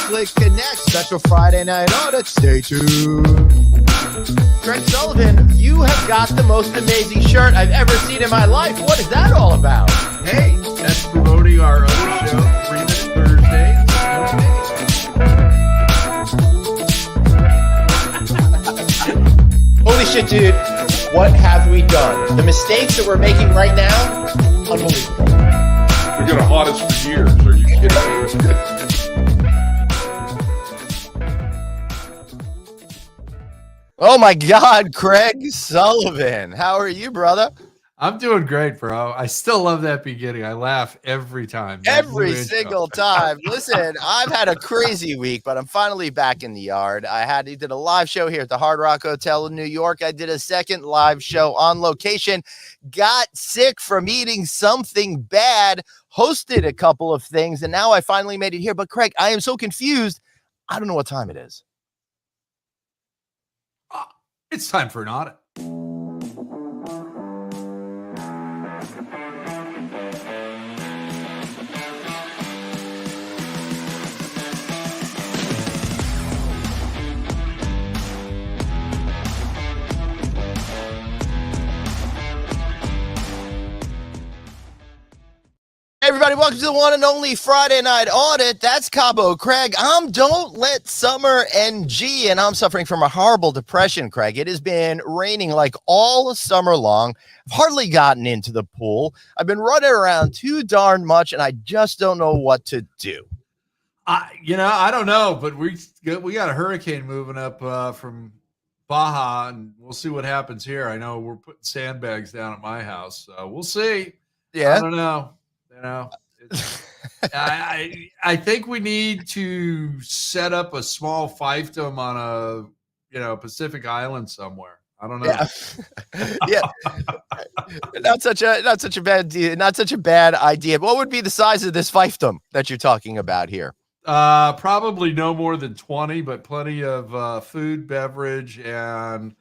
Click Connect, special Friday night audit. Stay tuned. Craig Sullivan, you have got the most amazing shirt I've ever seen in my life. What is that all about? Hey, that's promoting our other show, 3 Minute Thursdays. Holy shit, dude. What have we done? The mistakes that we're making right now, unbelievable. We're going to haunt us for years. Are you kidding me? Oh my God, Craig Sullivan. How are you, brother? I'm doing great, bro. I still love that beginning. I laugh every time. Every single time. Listen, I've had a crazy week, but I'm finally back in the yard. Did a live show here at the Hard Rock Hotel in New York. I did a second live show on location. Got sick from eating something bad. Hosted a couple of things, and now I finally made it here. But Craig, I am so confused. I don't know what time it is. It's time for an audit. Everybody, welcome to the one and only Friday Night Audit. That's Cabo Craig. I'm Don't Let Summer NG, and I'm suffering from a horrible depression, Craig. It has been raining like all summer long. I've hardly gotten into the pool. I've been running around too darn much, and I just don't know what to do. I don't know, but we got a hurricane moving up from Baja, and we'll see what happens here. I know we're putting sandbags down at my house. We'll see. Yeah. I don't know. I think we need to set up a small fiefdom on a Pacific island somewhere. I don't know. Yeah. Not such a bad idea. What would be the size of this fiefdom that you're talking about here? Probably no more than 20, but plenty of food, beverage, and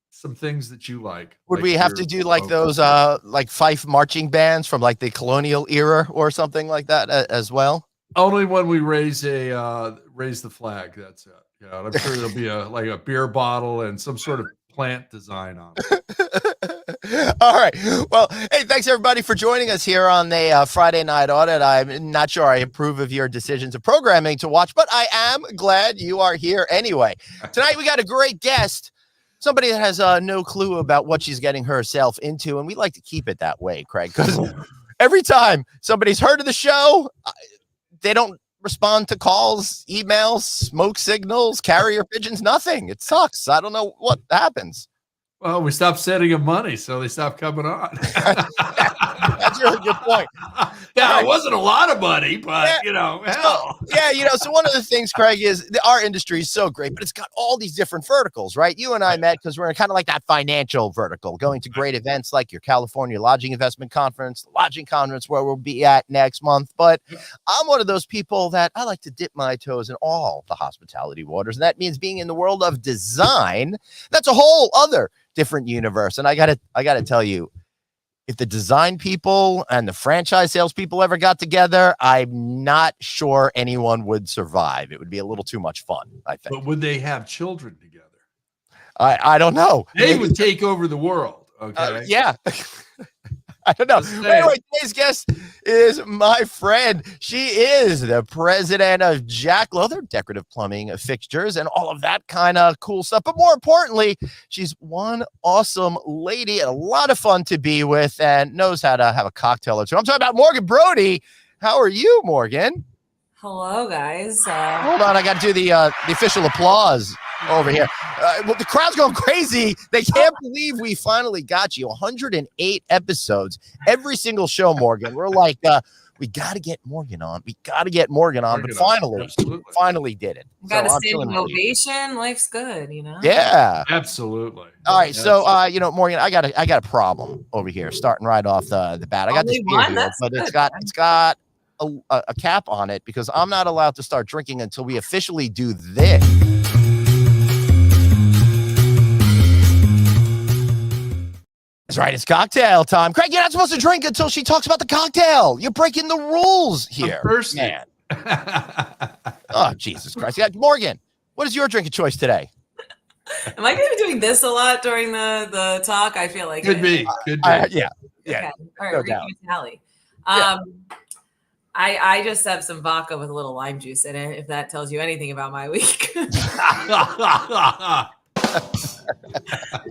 some things that you like. Would we have to do like those like fife marching bands from like the colonial era or something like that as well? Only when we raise the flag. That's it. Yeah, I'm sure there'll be a beer bottle and some sort of plant design on it. All right. Well, hey, thanks everybody for joining us here on the Friday Night Audit. I'm not sure I approve of your decisions of programming to watch, but I am glad you are here anyway. Tonight we got a great guest. Somebody that has no clue about what she's getting herself into, and we like to keep it that way, Craig, because every time somebody's heard of the show, they don't respond to calls, emails, smoke signals, carrier pigeons, nothing. It sucks. I don't know what happens. Well, we stopped sending them money, so they stopped coming on. That's a really good point. Yeah, it wasn't a lot of money, but hell. So one of the things, Craig, is our industry is so great, but it's got all these different verticals, right? You and I met because we're kind of like that financial vertical, going to great events like your California Lodging Investment Conference, the Lodging Conference, where we'll be at next month. But I'm one of those people that I like to dip my toes in all the hospitality waters, and that means being in the world of design. That's a whole other different universe. And I gotta tell you, if the design people and the franchise salespeople ever got together, I'm not sure anyone would survive. It would be a little too much fun, I think. But would they have children together? I don't know. They would take over the world. Okay. Yeah. I don't know. Anyway, today's guest is my friend. She is the president of Jacklow, their decorative plumbing fixtures and all of that kind of cool stuff. But more importantly, she's one awesome lady and a lot of fun to be with and knows how to have a cocktail or two. I'm talking about Morgan Brody. How are you, Morgan? Hello, guys. Hold on. I got to do the official applause over here. Well, the crowd's going crazy. They can't believe we finally got you. 108 episodes. Every single show, Morgan. We're like, we got to get Morgan on. But finally did it. Got a standing ovation. Life's good, Yeah. Absolutely. All right. So, Morgan, I got a problem over here starting right off the bat. I got this beer here, but it's got a cap on it because I'm not allowed to start drinking until we officially do this. That's right. It's cocktail time. Craig, you're not supposed to drink until she talks about the cocktail. You're breaking the rules here, man. Oh, Jesus Christ. Yeah, Morgan, what is your drink of choice today? Am I going to be doing this a lot during the talk? I feel like Could it. be. Could be. Yeah. Okay. All right. No We're doubt. keeping a tally. Yeah. I just have some vodka with a little lime juice in it, if that tells you anything about my week.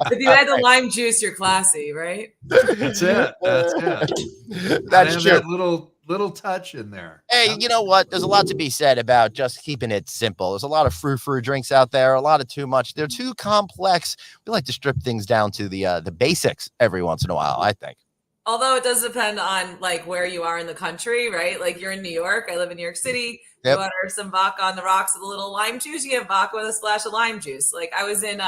If you add the lime juice, you're classy, right? That's it. That's it. That's And true. that little touch in there. Hey, you know what? There's a lot to be said about just keeping it simple. There's a lot of frou-frou drinks out there, a lot of too much. They're too complex. We like to strip things down to the basics every once in a while, I think. Although it does depend on like where you are in the country, right? Like you're in New York. I live in New York City. Yep. You order some vodka on the rocks with a little lime juice. You get vodka with a splash of lime juice. Like I was in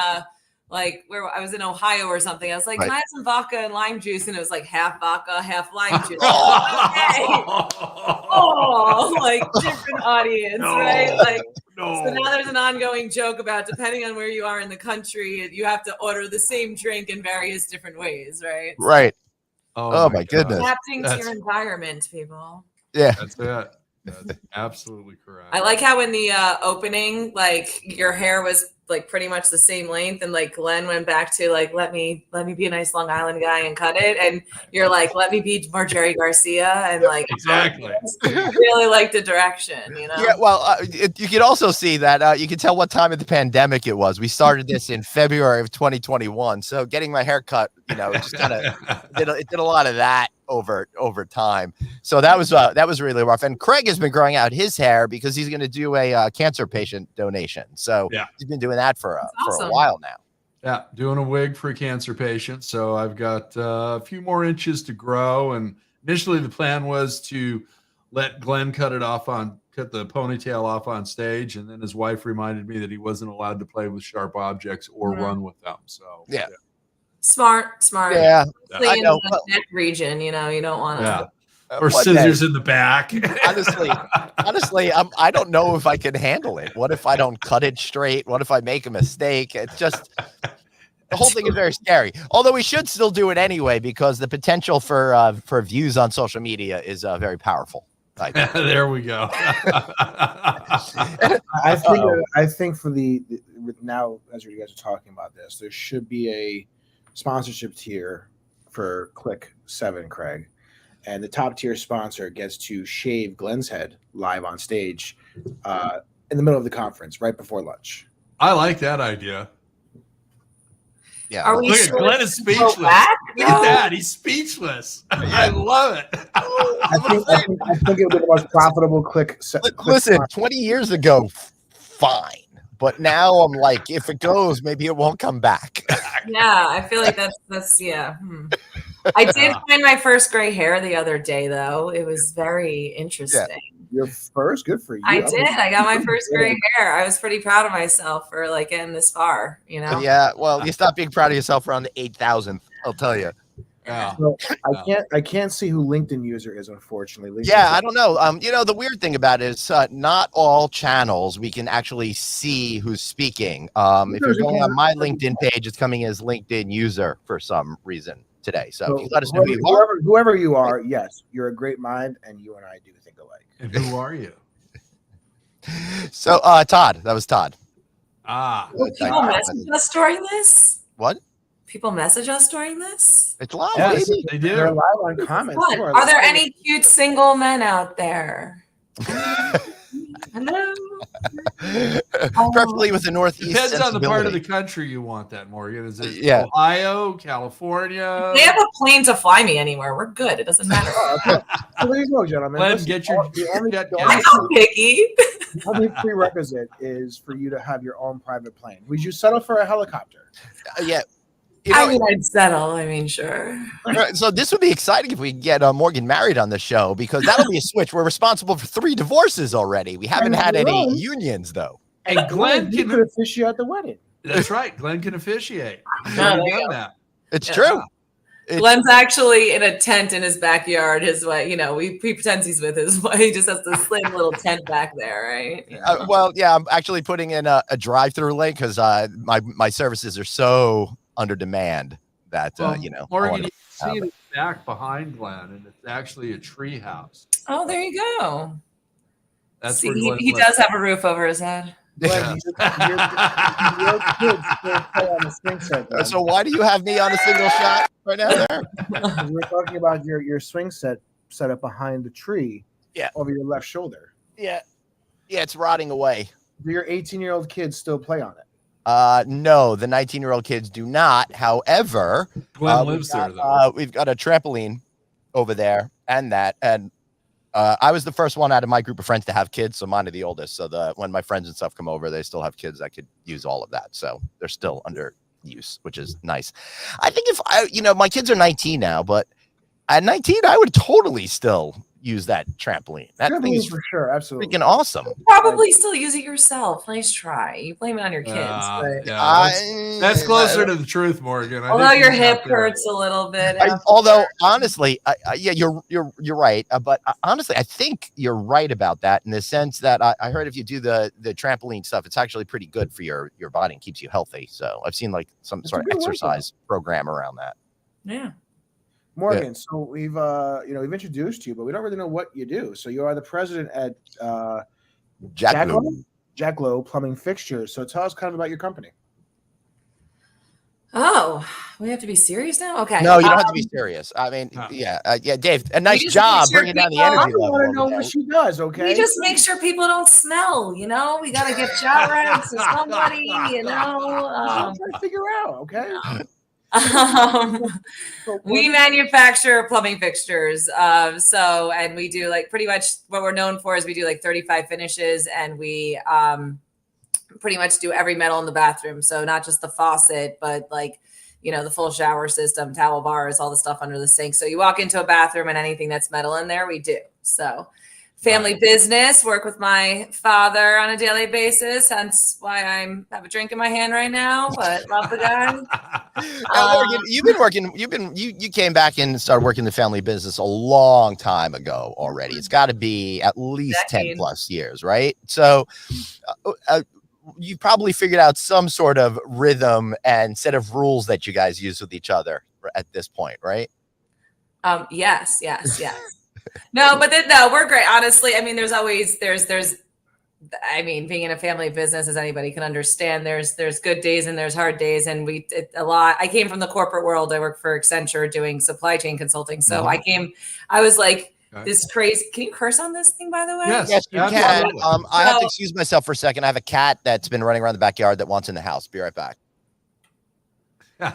where I was in Ohio or something. I was like, Right. can I have some vodka and lime juice? And it was like half vodka, half lime juice. Oh, like different audience, No. right? Like No. so now there's an ongoing joke about depending on where you are in the country, you have to order the same drink in various different ways, right? Right. Oh my goodness. Adapting to That's- your environment, people. Yeah. That's it. That's absolutely correct. I like how in the opening, like your hair was like pretty much the same length, and like Glenn went back to like let me be a nice Long Island guy and cut it, and you're like let me be more Jerry Garcia and like Exactly. really like the direction, you know. Yeah, well, you can also see that you can tell what time of the pandemic it was. We started this in February of 2021, so getting my hair cut, it just kind of it did a lot of that over time. So that was really rough. And Craig has been growing out his hair because he's going to do a cancer patient donation. So Yeah. he's been doing that for a awesome. while now. Yeah, doing a wig for a cancer patient. So I've got a few more inches to grow. And initially the plan was to let Glenn cut the ponytail off on stage. And then his wife reminded me that he wasn't allowed to play with sharp objects or run with them. So Yeah. Smart. Yeah, Especially I in know. the neck region, you don't want to. Yeah. one Or day. scissors in the back. Honestly, I don't know if I can handle it. What if I don't cut it straight? What if I make a mistake? It's just the whole thing is very scary. Although we should still do it anyway because the potential for views on social media is very powerful. There we go. I think for the now as you guys are talking about this, there should be a sponsorship tier for Click 7, Craig. And the top tier sponsor gets to shave Glenn's head live on stage in the middle of the conference, right before lunch. I like that idea. Yeah. Are we Look at sure Glenn is to go speechless. back? Look at that. He's speechless. I love it. I think it would be the most profitable Click. Listen, 20 years ago, fine. But now I'm like, if it goes, maybe it won't come back. Yeah, I feel like that's yeah. I did find my first gray hair the other day, though. It was very interesting. Your first, good for you. I did. I got my first gray hair. I was pretty proud of myself for like getting this far, Yeah, well, you stop being proud of yourself around the 8,000th, I'll tell you. Yeah. So I can't see who LinkedIn user is, unfortunately. Yeah, I don't know. The weird thing about it is not all channels we can actually see who's speaking. If you're going on my LinkedIn page, it's coming as LinkedIn user for some reason today. So if you let us know who you are. Whoever you are, yes, you're a great mind, and you and I do think alike. And who are you? So Todd, that was Todd. Ah. People message us during this? What? People message us during this? It's live, Yes, baby. they They're do. live on comments. Fun. too. Are there any cute single men out there? Hello. Preferably with the Northeast. Depends on the part of the sensibility. country you want that, Morgan. Is it Yeah. Ohio, California? They have a plane to fly me anywhere. We're good. It doesn't matter. So there you go, gentlemen. Glenn, Listen, get your the only- jet the I'm not picky. only prerequisite is for you to have your own private plane. Would you settle for a helicopter? Yeah. I'd settle. Sure. Right, so this would be exciting if we can get Morgan married on the show because that'll be a switch. We're responsible for 3 divorces already. We haven't had any unions though. And Glenn you could can. officiate the wedding. That's right. Glenn can officiate. He's No, already there you done go. that. It's Yeah. true. Glenn's actually in a tent in his backyard. His wife, he pretends he's with his wife. He just has this slim little tent back there, right? Well, yeah, I'm actually putting in a drive-through link because my services are so under demand that Well, I Morgan, wanna you have can see it. it back behind Glenn, and it's actually a tree house. Oh, there you go. That's See, where Glenn he lives. does have a roof over his head. Glenn, your kids still play on the swing set. Glenn. So why do you have me on a single shot right now there? Because we're talking about your swing set up behind the tree, over your left shoulder. Yeah, it's rotting away. Do your 18-year-old kids still play on it? No, the 19-year-old kids do not. However, Glenn lives there, though. We've got a trampoline over there, and I was the first one out of my group of friends to have kids, so mine are the oldest. So when my friends and stuff come over, they still have kids that could use all of that. So they're still under use, which is nice. I think my kids are 19 now, but at 19, I would totally still use that trampoline. That thing is for sure, absolutely freaking awesome. Probably still use it yourself. Nice try. You blame it on your kids. But... that's closer to the truth, Morgan. Although your hip hurts a little bit. Although honestly, you're right. But honestly, I think you're right about that in the sense that I heard if you do the trampoline stuff, it's actually pretty good for your body and keeps you healthy. So I've seen like some sort of exercise program around that. Yeah. Morgan, so we've introduced you, but we don't really know what you do. So you are the president at Jacklow Plumbing Fixtures. So tell us kind of about your company. Oh, we have to be serious now? Okay. No, you don't have to be serious. I mean, Dave, a nice job bringing down the energy level. I want to know what she does, okay? We just make sure people don't smell, We got to get shower heads to somebody, I'm trying to figure out, okay? We manufacture plumbing fixtures. And we do like pretty much what we're known for is we do like 35 finishes, and we pretty much do every metal in the bathroom. So not just the faucet, but like, the full shower system, towel bars, all the stuff under the sink. So you walk into a bathroom and anything that's metal in there, we do. So family business, work with my father on a daily basis. Hence why I have a drink in my hand right now, but love the guy. Morgan, you came back and started working the family business a long time ago already. It's got to be at least 10 plus years, right? So you probably figured out some sort of rhythm and set of rules that you guys use with each other at this point, right? Yes. No, but we're great. Honestly, I mean, there's being in a family business, as anybody can understand, there's good days and there's hard days. And we did a lot. I came from the corporate world. I worked for Accenture doing supply chain consulting. So I was like, this crazy. Can you curse on this thing, by the way? Yes, you can. I have to excuse myself for a second. I have a cat that's been running around the backyard that wants in the house. Be right back.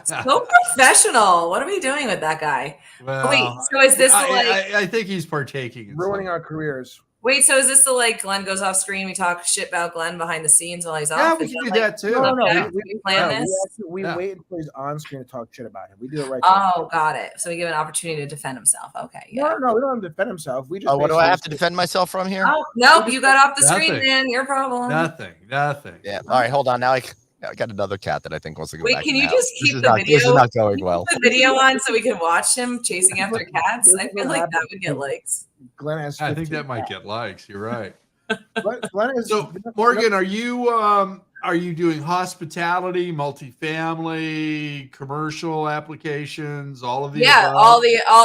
So professional. What are we doing with that guy? Well, wait, so is this I think he's partaking in ruining our careers. Wait, so is this the Glenn goes off screen? We talk shit about Glenn behind the scenes while he's off. Yeah, we can do that too. No. We plan this. We wait until he's on screen to talk shit about him. We do it right. Oh, got it. So we give an opportunity to defend himself. Okay. Yeah. No, we don't have to defend himself. We just. What do I have to defend myself from here? Oh, nope, you got off the screen, man. Your problem. Nothing. Yeah. All right, hold on. Now I got another cat that I think wants to go back. Wait, can you just keep the video? This is not going well. The video on so we can watch him chasing after cats. I feel like that would get likes. Glenn has. I think that might get likes. You're right. Glenn is, so, Morgan, are you doing hospitality, multifamily, commercial applications, all of the above? all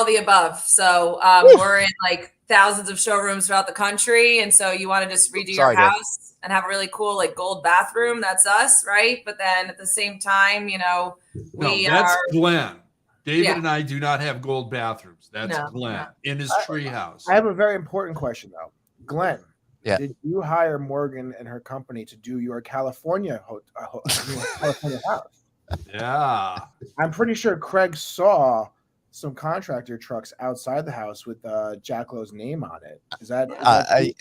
the above. So we're in like thousands of showrooms throughout the country, and so you want to just redo your house and have a really cool gold bathroom. That's us, right? But then at the same time, that's Glenn. David and I do not have gold bathrooms. That's Glenn in his treehouse. I have a very important question though, Glenn. Yeah. Did you hire Morgan and her company to do your California house? Yeah. I'm pretty sure Craig saw some contractor trucks outside the house with Jacklow's name on it. Is that? The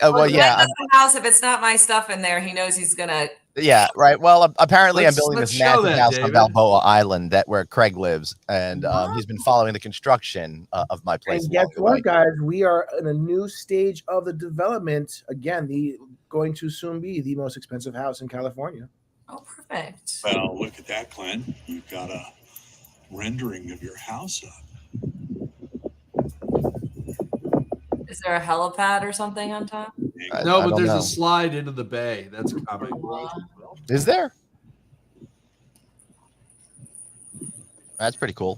house. If it's not my stuff in there, he knows he's gonna. Yeah, right. Well, apparently I'm building this massive house on Balboa Island where Craig lives, and he's been following the construction of my place. And guess what, guys? We are in a new stage of the development. Again, going to soon be the most expensive house in California. Oh, perfect. Well, look at that, Glenn. We've got a rendering of your house up. Is there a helipad or something on top? No, but there's a slide into the bay. That's coming. Is there? That's pretty cool.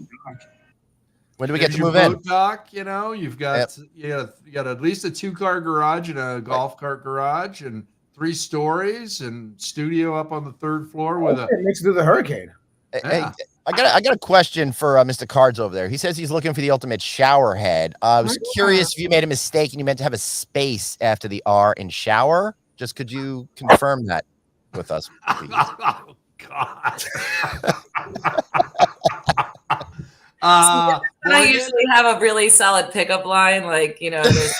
When do we get There's to your move in? boat dock, you've got you got at least a 2-car garage and a golf cart garage and 3 stories and studio up on the 3rd floor with It makes it through the hurricane. Hey, I got a question for Mr. Cards over there. He says he's looking for the ultimate shower head. I was curious if you made a mistake and you meant to have a space after the R in shower. Just could you confirm that with us, please? Oh God. I Morgan? usually have a really solid pickup line, like there's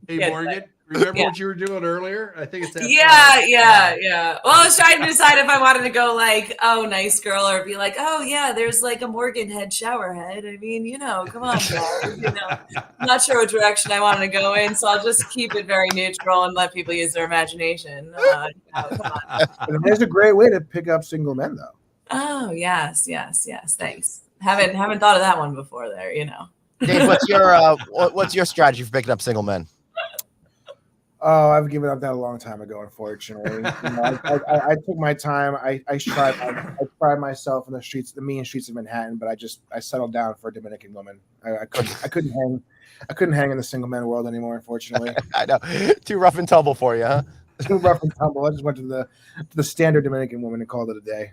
Hey Morgan, remember what you were doing earlier? I think it's that yeah. Well, I was trying to decide if I wanted to go like, oh, nice girl, or be like, oh yeah, there's like a Morgan head shower head. I mean, come on, guys. Not sure what direction I wanted to go in, so I'll just keep it very neutral and let people use their imagination. Come on. And there's a great way to pick up single men, though. Oh yes. Thanks. Haven't thought of that one before. There, Dave, what's your strategy for picking up single men? Oh, I've given up that a long time ago, unfortunately. I took my time. I tried myself in the mean streets of Manhattan, but I settled down for a Dominican woman. I couldn't hang in the single man world anymore, unfortunately. I know, too rough and tumble for you, huh? Too rough and tumble. I just went to the standard Dominican woman and called it a day.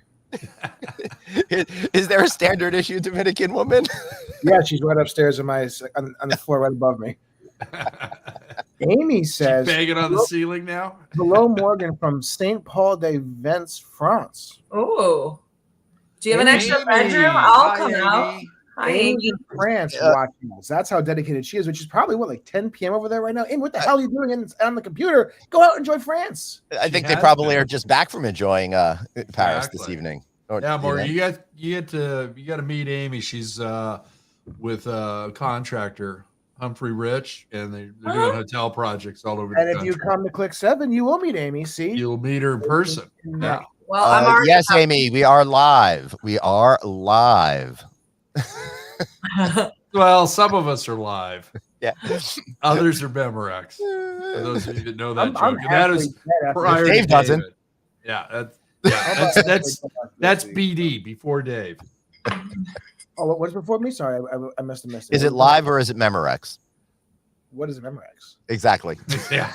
Is there a standard issue Dominican woman? Yeah, she's right upstairs on the floor right above me. Amy says, she's banging on the ceiling now. Hello, Morgan from Saint Paul de Vence, France. Oh, do you have an extra bedroom? I'll come out. Hi, Amy. France watching us. That's how dedicated she is, which is probably like 10 p.m. over there right now. Amy, what the hell are you doing on the computer? Go out and enjoy France. I think they probably are just back from enjoying Paris this evening. Yeah, Morgan, you got to meet Amy. She's with a contractor, Humphrey Rich, and they're doing hotel projects all over the country. And if you come to Click 7, you will meet Amy. See, you'll meet her in person. Yeah. Well, I'm already yes, Amy, we are live. We are live. Well, some of us are live. Yeah. Others are Memorex. For those of you that know that joke. I'm And that is prior Dave to doesn't. David. Yeah, that's BD before Dave. Oh, what's before me? Sorry, I must have missed it. Is it live or is it Memorex? What is Memorex? Exactly. Yeah.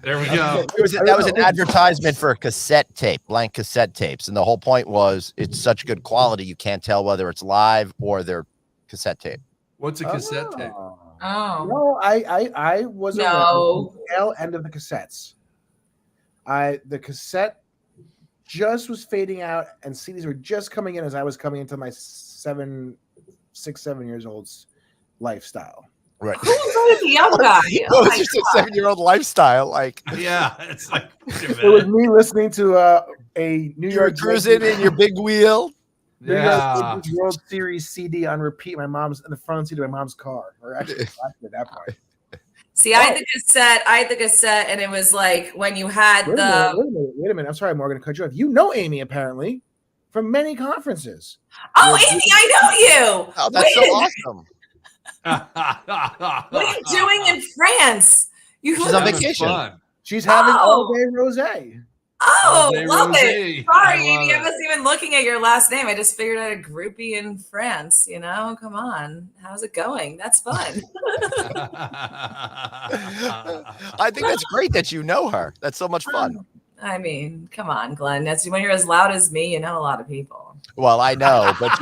There we go. That was an advertisement for a cassette tape, blank cassette tapes. And the whole point was it's such good quality, you can't tell whether it's live or they're cassette tape. What's a cassette tape? Oh. No, I was at the tail end of the cassettes. The cassette just was fading out and CDs were just coming in as I was coming into my 7 years old's lifestyle. Right. Who was the young guy? Well, it's just a 7-year-old lifestyle. Like, yeah, it's like it was me listening to a New York cruising in your big wheel. New York World Series CD on repeat. In the front seat of my mom's car, or actually at that point. See, I had the cassette, and it was like when you had Wait a minute. I'm sorry, Morgan, to cut you off. You know Amy, apparently, from many conferences. Oh, Amy, I know you. Oh, that's so awesome. What are you doing in France? She's on vacation. Fun. She's having all day rosé. Oh, All-day love rosé. it. Sorry, I love Amy. I it. wasn't even looking at your last name. I just figured I had a groupie in France. Come on. How's it going? That's fun. I think that's great that you know her. That's so much fun. I mean, come on, Glenn. That's when you're as loud as me, you know a lot of people. Well, I know, but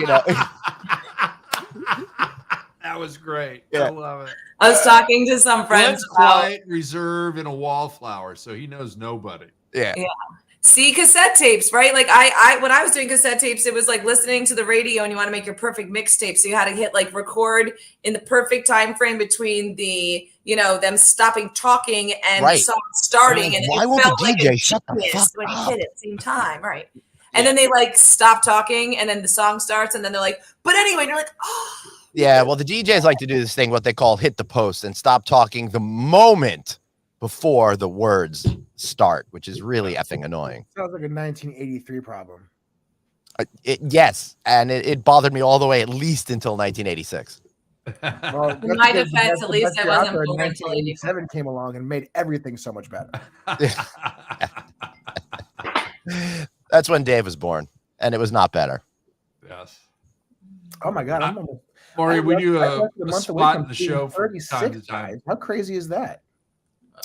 That was great. Yeah. I love it. I was talking to some friends Glenn's about quiet, reserve, and a wallflower, so he knows nobody. yeah. see cassette tapes, right? Like I when I was doing cassette tapes, it was like listening to the radio and you want to make your perfect mixtape. So you had to hit like record in the perfect time frame between the, them stopping talking and the song starting. And why it won't felt the like DJ a shut the genius fuck when you up? hit it at the same time, right? And then they like stop talking and then the song starts and then they're like, but anyway, and you're like, oh. Yeah, well, the DJs like to do this thing, what they call hit the post and stop talking the moment before the words start, which is really effing annoying. Sounds like a 1983 problem. Yes, and it bothered me all the way at least until 1986. Well, In my defense, at least I wasn't born until 1987 came along and made everything so much better. That's when Dave was born, and it was not better. Yes. Oh my God, I'm almost. Maury, we do I'm less than a month away spot from in the being show from time 36, to time. guys. How crazy is that?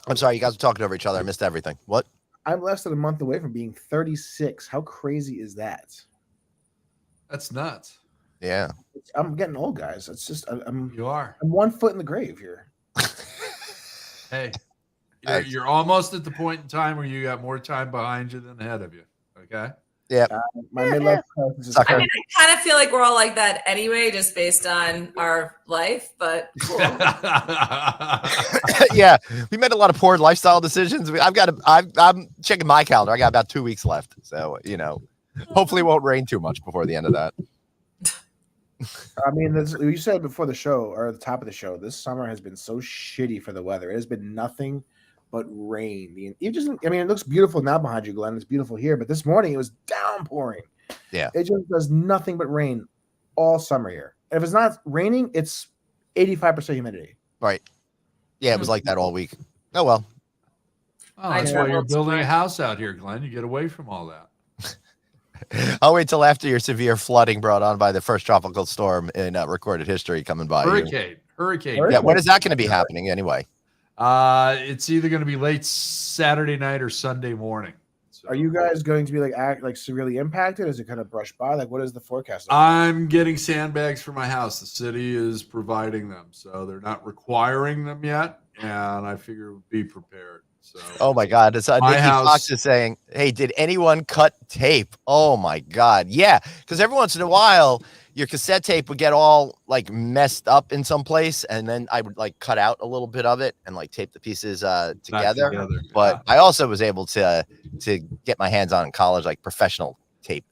I'm sorry, you guys were talking over each other. I missed everything. What? I'm less than a month away from being 36. How crazy is that? That's nuts. Yeah. I'm getting old, guys. It's just I'm You are. 1 foot in the grave here. Hey, Thanks. you're almost at the point in time where you got more time behind you than ahead of you. Okay. Yeah. My midlife crisis is Sucker. I mean, I kind of feel like we're all like that anyway, just based on our life. But cool. Yeah, we made a lot of poor lifestyle decisions. I'm checking my calendar. I got about 2 weeks left, so hopefully it won't rain too much before the end of that. I mean, you said before the show or at the top of the show, this summer has been so shitty for the weather. It has been nothing but rain. It looks beautiful now behind you, Glenn. It's beautiful here, but this morning it was downpouring. Yeah, it just does nothing but rain all summer here. And if it's not raining, it's 85% humidity. right. Yeah, it was like that all week. Oh well. Oh, that's why you're building a house out here, Glenn. You get away from all that. I'll wait till after your severe flooding brought on by the first tropical storm in recorded history coming by. Hurricane. Yeah, when is that going to be happening anyway? It's either going to be late Saturday night or Sunday morning. So, are you guys going to be like severely impacted? Is it kind of brushed by? Like, what is the forecast? I'm getting sandbags for my house. The city is providing them, so they're not requiring them yet, and I figure be prepared. So, oh my God, it's Nikki Fox is saying, "Hey, did anyone cut tape?" Oh my God, yeah, because every once in a while your cassette tape would get all like messed up in some place, and then I would like cut out a little bit of it and like tape the pieces together. But I also was able to get my hands on in college like professional tape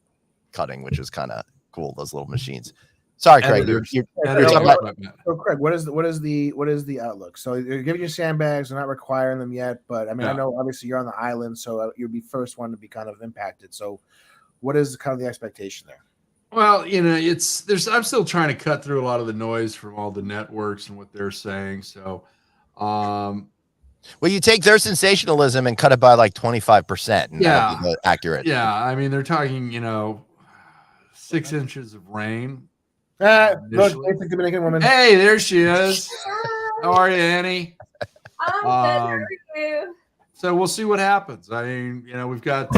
cutting, which was kind of cool. Those little machines. Sorry, Craig. You're talking about. So, Craig, what is the outlook? So you're giving you sandbags, they're not requiring them yet, but I mean, I know obviously you're on the island, so you'll be first one to be kind of impacted. So, what is kind of the expectation there? Well, I'm still trying to cut through a lot of the noise from all the networks and what they're saying. So, well, you take their sensationalism and cut it by like 25%. Yeah, accurate. Yeah, I mean, they're talking, 6 inches of rain. Look, it's a Dominican woman. Hey, there she is. How are you, Annie? I'm good. How are you? So we'll see what happens. I mean, we've got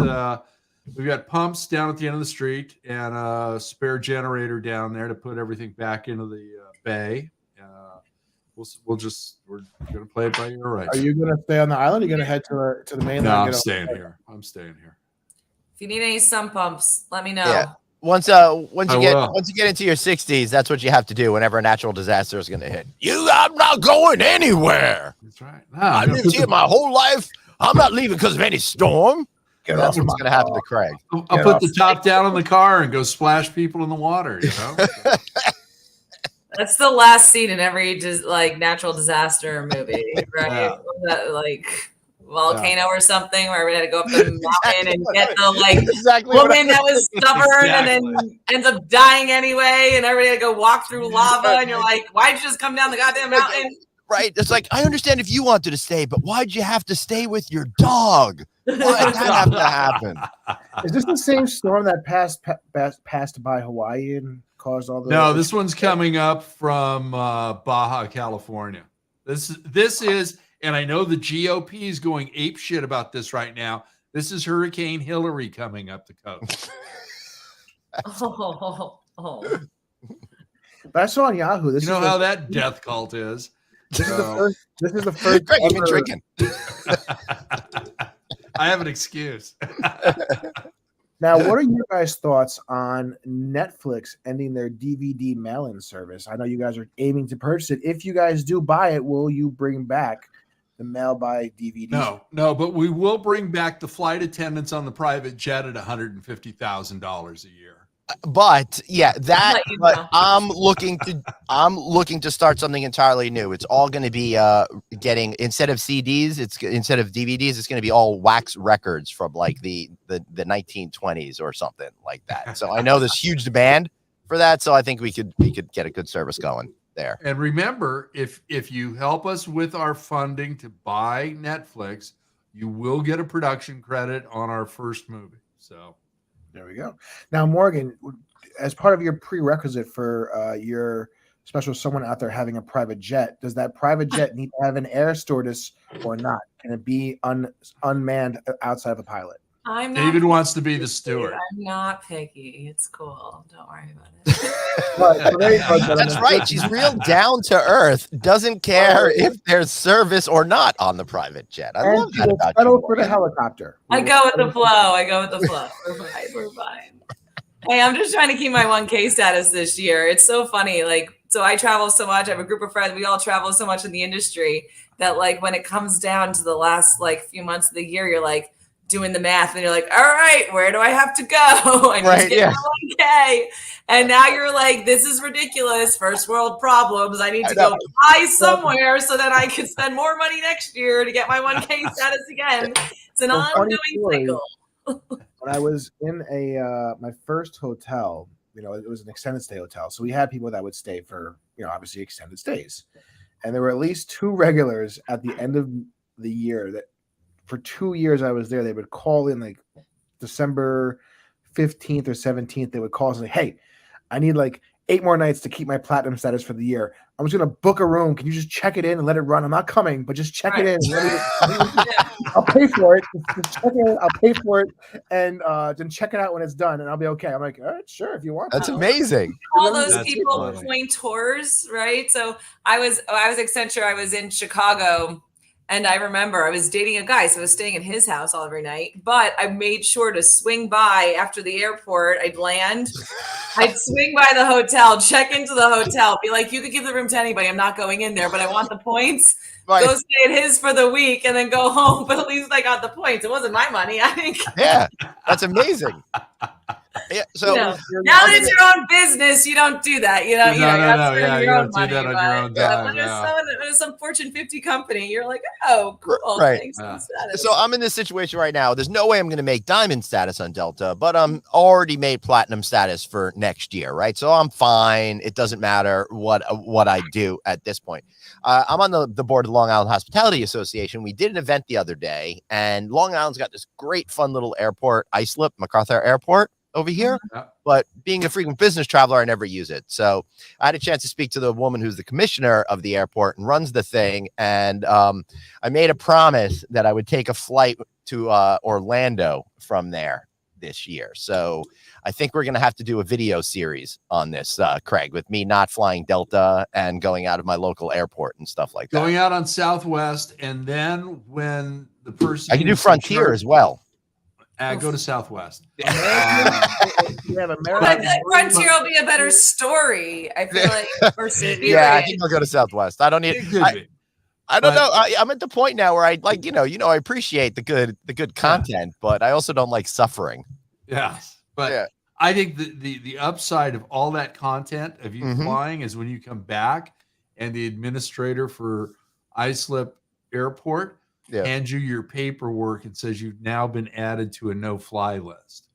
pumps down at the end of the street and a spare generator down there to put everything back into the bay. We're gonna play it by ear, right? Are you gonna stay on the island? Or are you gonna head to the mainland? No, I'm staying here. If you need any sump pumps, let me know. Yeah. Once you get into your 60s, that's what you have to do whenever a natural disaster is going to hit. I'm not going anywhere. That's right. No, I lived here my whole life. I'm not leaving because of any storm. That's what's going to happen to Craig. I'll put the top down on the car and go splash people in the water. That's the last scene in every natural disaster movie, right? Yeah. Volcano or something where we had to go up the mountain and get the woman that was stubborn and then ends up dying anyway, and everybody had to go walk through lava, and you're like, why'd you just come down the goddamn mountain? Right. It's like, I understand if you wanted to stay, but why'd you have to stay with your dog? Why'd that have to happen? Is this the same storm that passed by Hawaii and caused all the? No, this one's coming up from Baja California. This is. And I know the GOP is going ape shit about this right now. This is Hurricane Hillary coming up the coast. But I saw on Yahoo. You know how that death cult is. This is the first. Greg, you've been drinking. I have an excuse. Now, what are your guys' thoughts on Netflix ending their DVD mail-in service? I know you guys are aiming to purchase it. If you guys do buy it, will you bring back the mail by DVD? No, but we will bring back the flight attendants on the private jet at $150,000 a year. But yeah, but I'm looking to start something entirely new. It's all going to be getting, instead of CDs, instead of DVDs, it's going to be all wax records from like the 1920s or something like that. So I know there's huge demand for that. So I think we could get a good service going there. And remember, if you help us with our funding to buy Netflix, you will get a production credit on our first movie. So there we go. Now, Morgan, as part of your prerequisite for your special someone out there having a private jet, does that private jet need to have an air stewardess or not? Can it be unmanned outside of a pilot? I'm not David wants to be picky, the steward. I'm not picky. It's cool. Don't worry about it. So there you go, That's gentlemen. right. She's real down to earth. Doesn't care if there's service or not on the private jet. I And love she that will about settle you, for the Morgan. helicopter. I go with the flow. I go with the flow. We're fine. We're fine. Hey, I'm just trying to keep my 1K status this year. It's so funny. Like, so I travel so much. I have a group of friends. We all travel so much in the industry that, like, when it comes down to the last like few months of the year, you're like doing the math, and you're like, all right, where do I have to go? I need to get my 1K. And now you're like, this is ridiculous. First world problems. I need to go buy somewhere so that I can spend more money next year to get my 1K status again. It's an ongoing cycle. When I was in my first hotel, it was an extended stay hotel. So we had people that would stay for, obviously extended stays. And there were at least 2 regulars at the end of the year that for 2 years I was there, they would call in like December 15th or 17th. They would call us and say, hey, I need like 8 more nights to keep my platinum status for the year. I'm just going to book a room. Can you just check it in and let it run? I'm not coming, but just check it in. I'll pay for it. Just check it in. I'll pay for it. And then check it out when it's done. And I'll be okay. I'm like, all right, sure. If you want. That's amazing. All those That's people funny. pointers, right? So I was Accenture. I was in Chicago. And I remember I was dating a guy, so I was staying in his house every night. But I made sure to swing by after the airport. I'd land. I'd swing by the hotel, check into the hotel, be like, you could give the room to anybody. I'm not going in there, but I want the points. Right. Go stay at his for the week and then go home. But at least I got the points. It wasn't my money. I think. Yeah, that's amazing. Yeah. So now that it's your own business, you don't do that. You have to spend your own money. You don't do that on your own dime. When it's some Fortune 50 company, you're like, oh, cool. Right. Thanks for the status. So I'm in this situation right now. There's no way I'm going to make diamond status on Delta, but I'm already made platinum status for next year, right? So I'm fine. It doesn't matter what I do at this point. I'm on the board of the Long Island Hospitality Association. We did an event the other day, and Long Island's got this great, fun little airport, Islip, MacArthur Airport over here. Yeah. But being a frequent business traveler, I never use it. So I had a chance to speak to the woman who's the commissioner of the airport and runs the thing. And I made a promise that I would take a flight to Orlando from there this year. So I think we're going to have to do a video series on this, Craig, with me not flying Delta and going out of my local airport and stuff like that. Going out on Southwest, and then when the person I can do Frontier as well. Go to Southwest. You have American. Frontier will be a better story. I feel like. Versus Yeah, I think I'll go to Southwest. I don't need. It could be. I don't know. I'm at the point now where I like, I appreciate the good content, but I also don't like suffering. Yes, but Yeah. I think the upside of all that content of you flying is when you come back and the administrator for Islip Airport hands you your paperwork and says you've now been added to a no-fly list.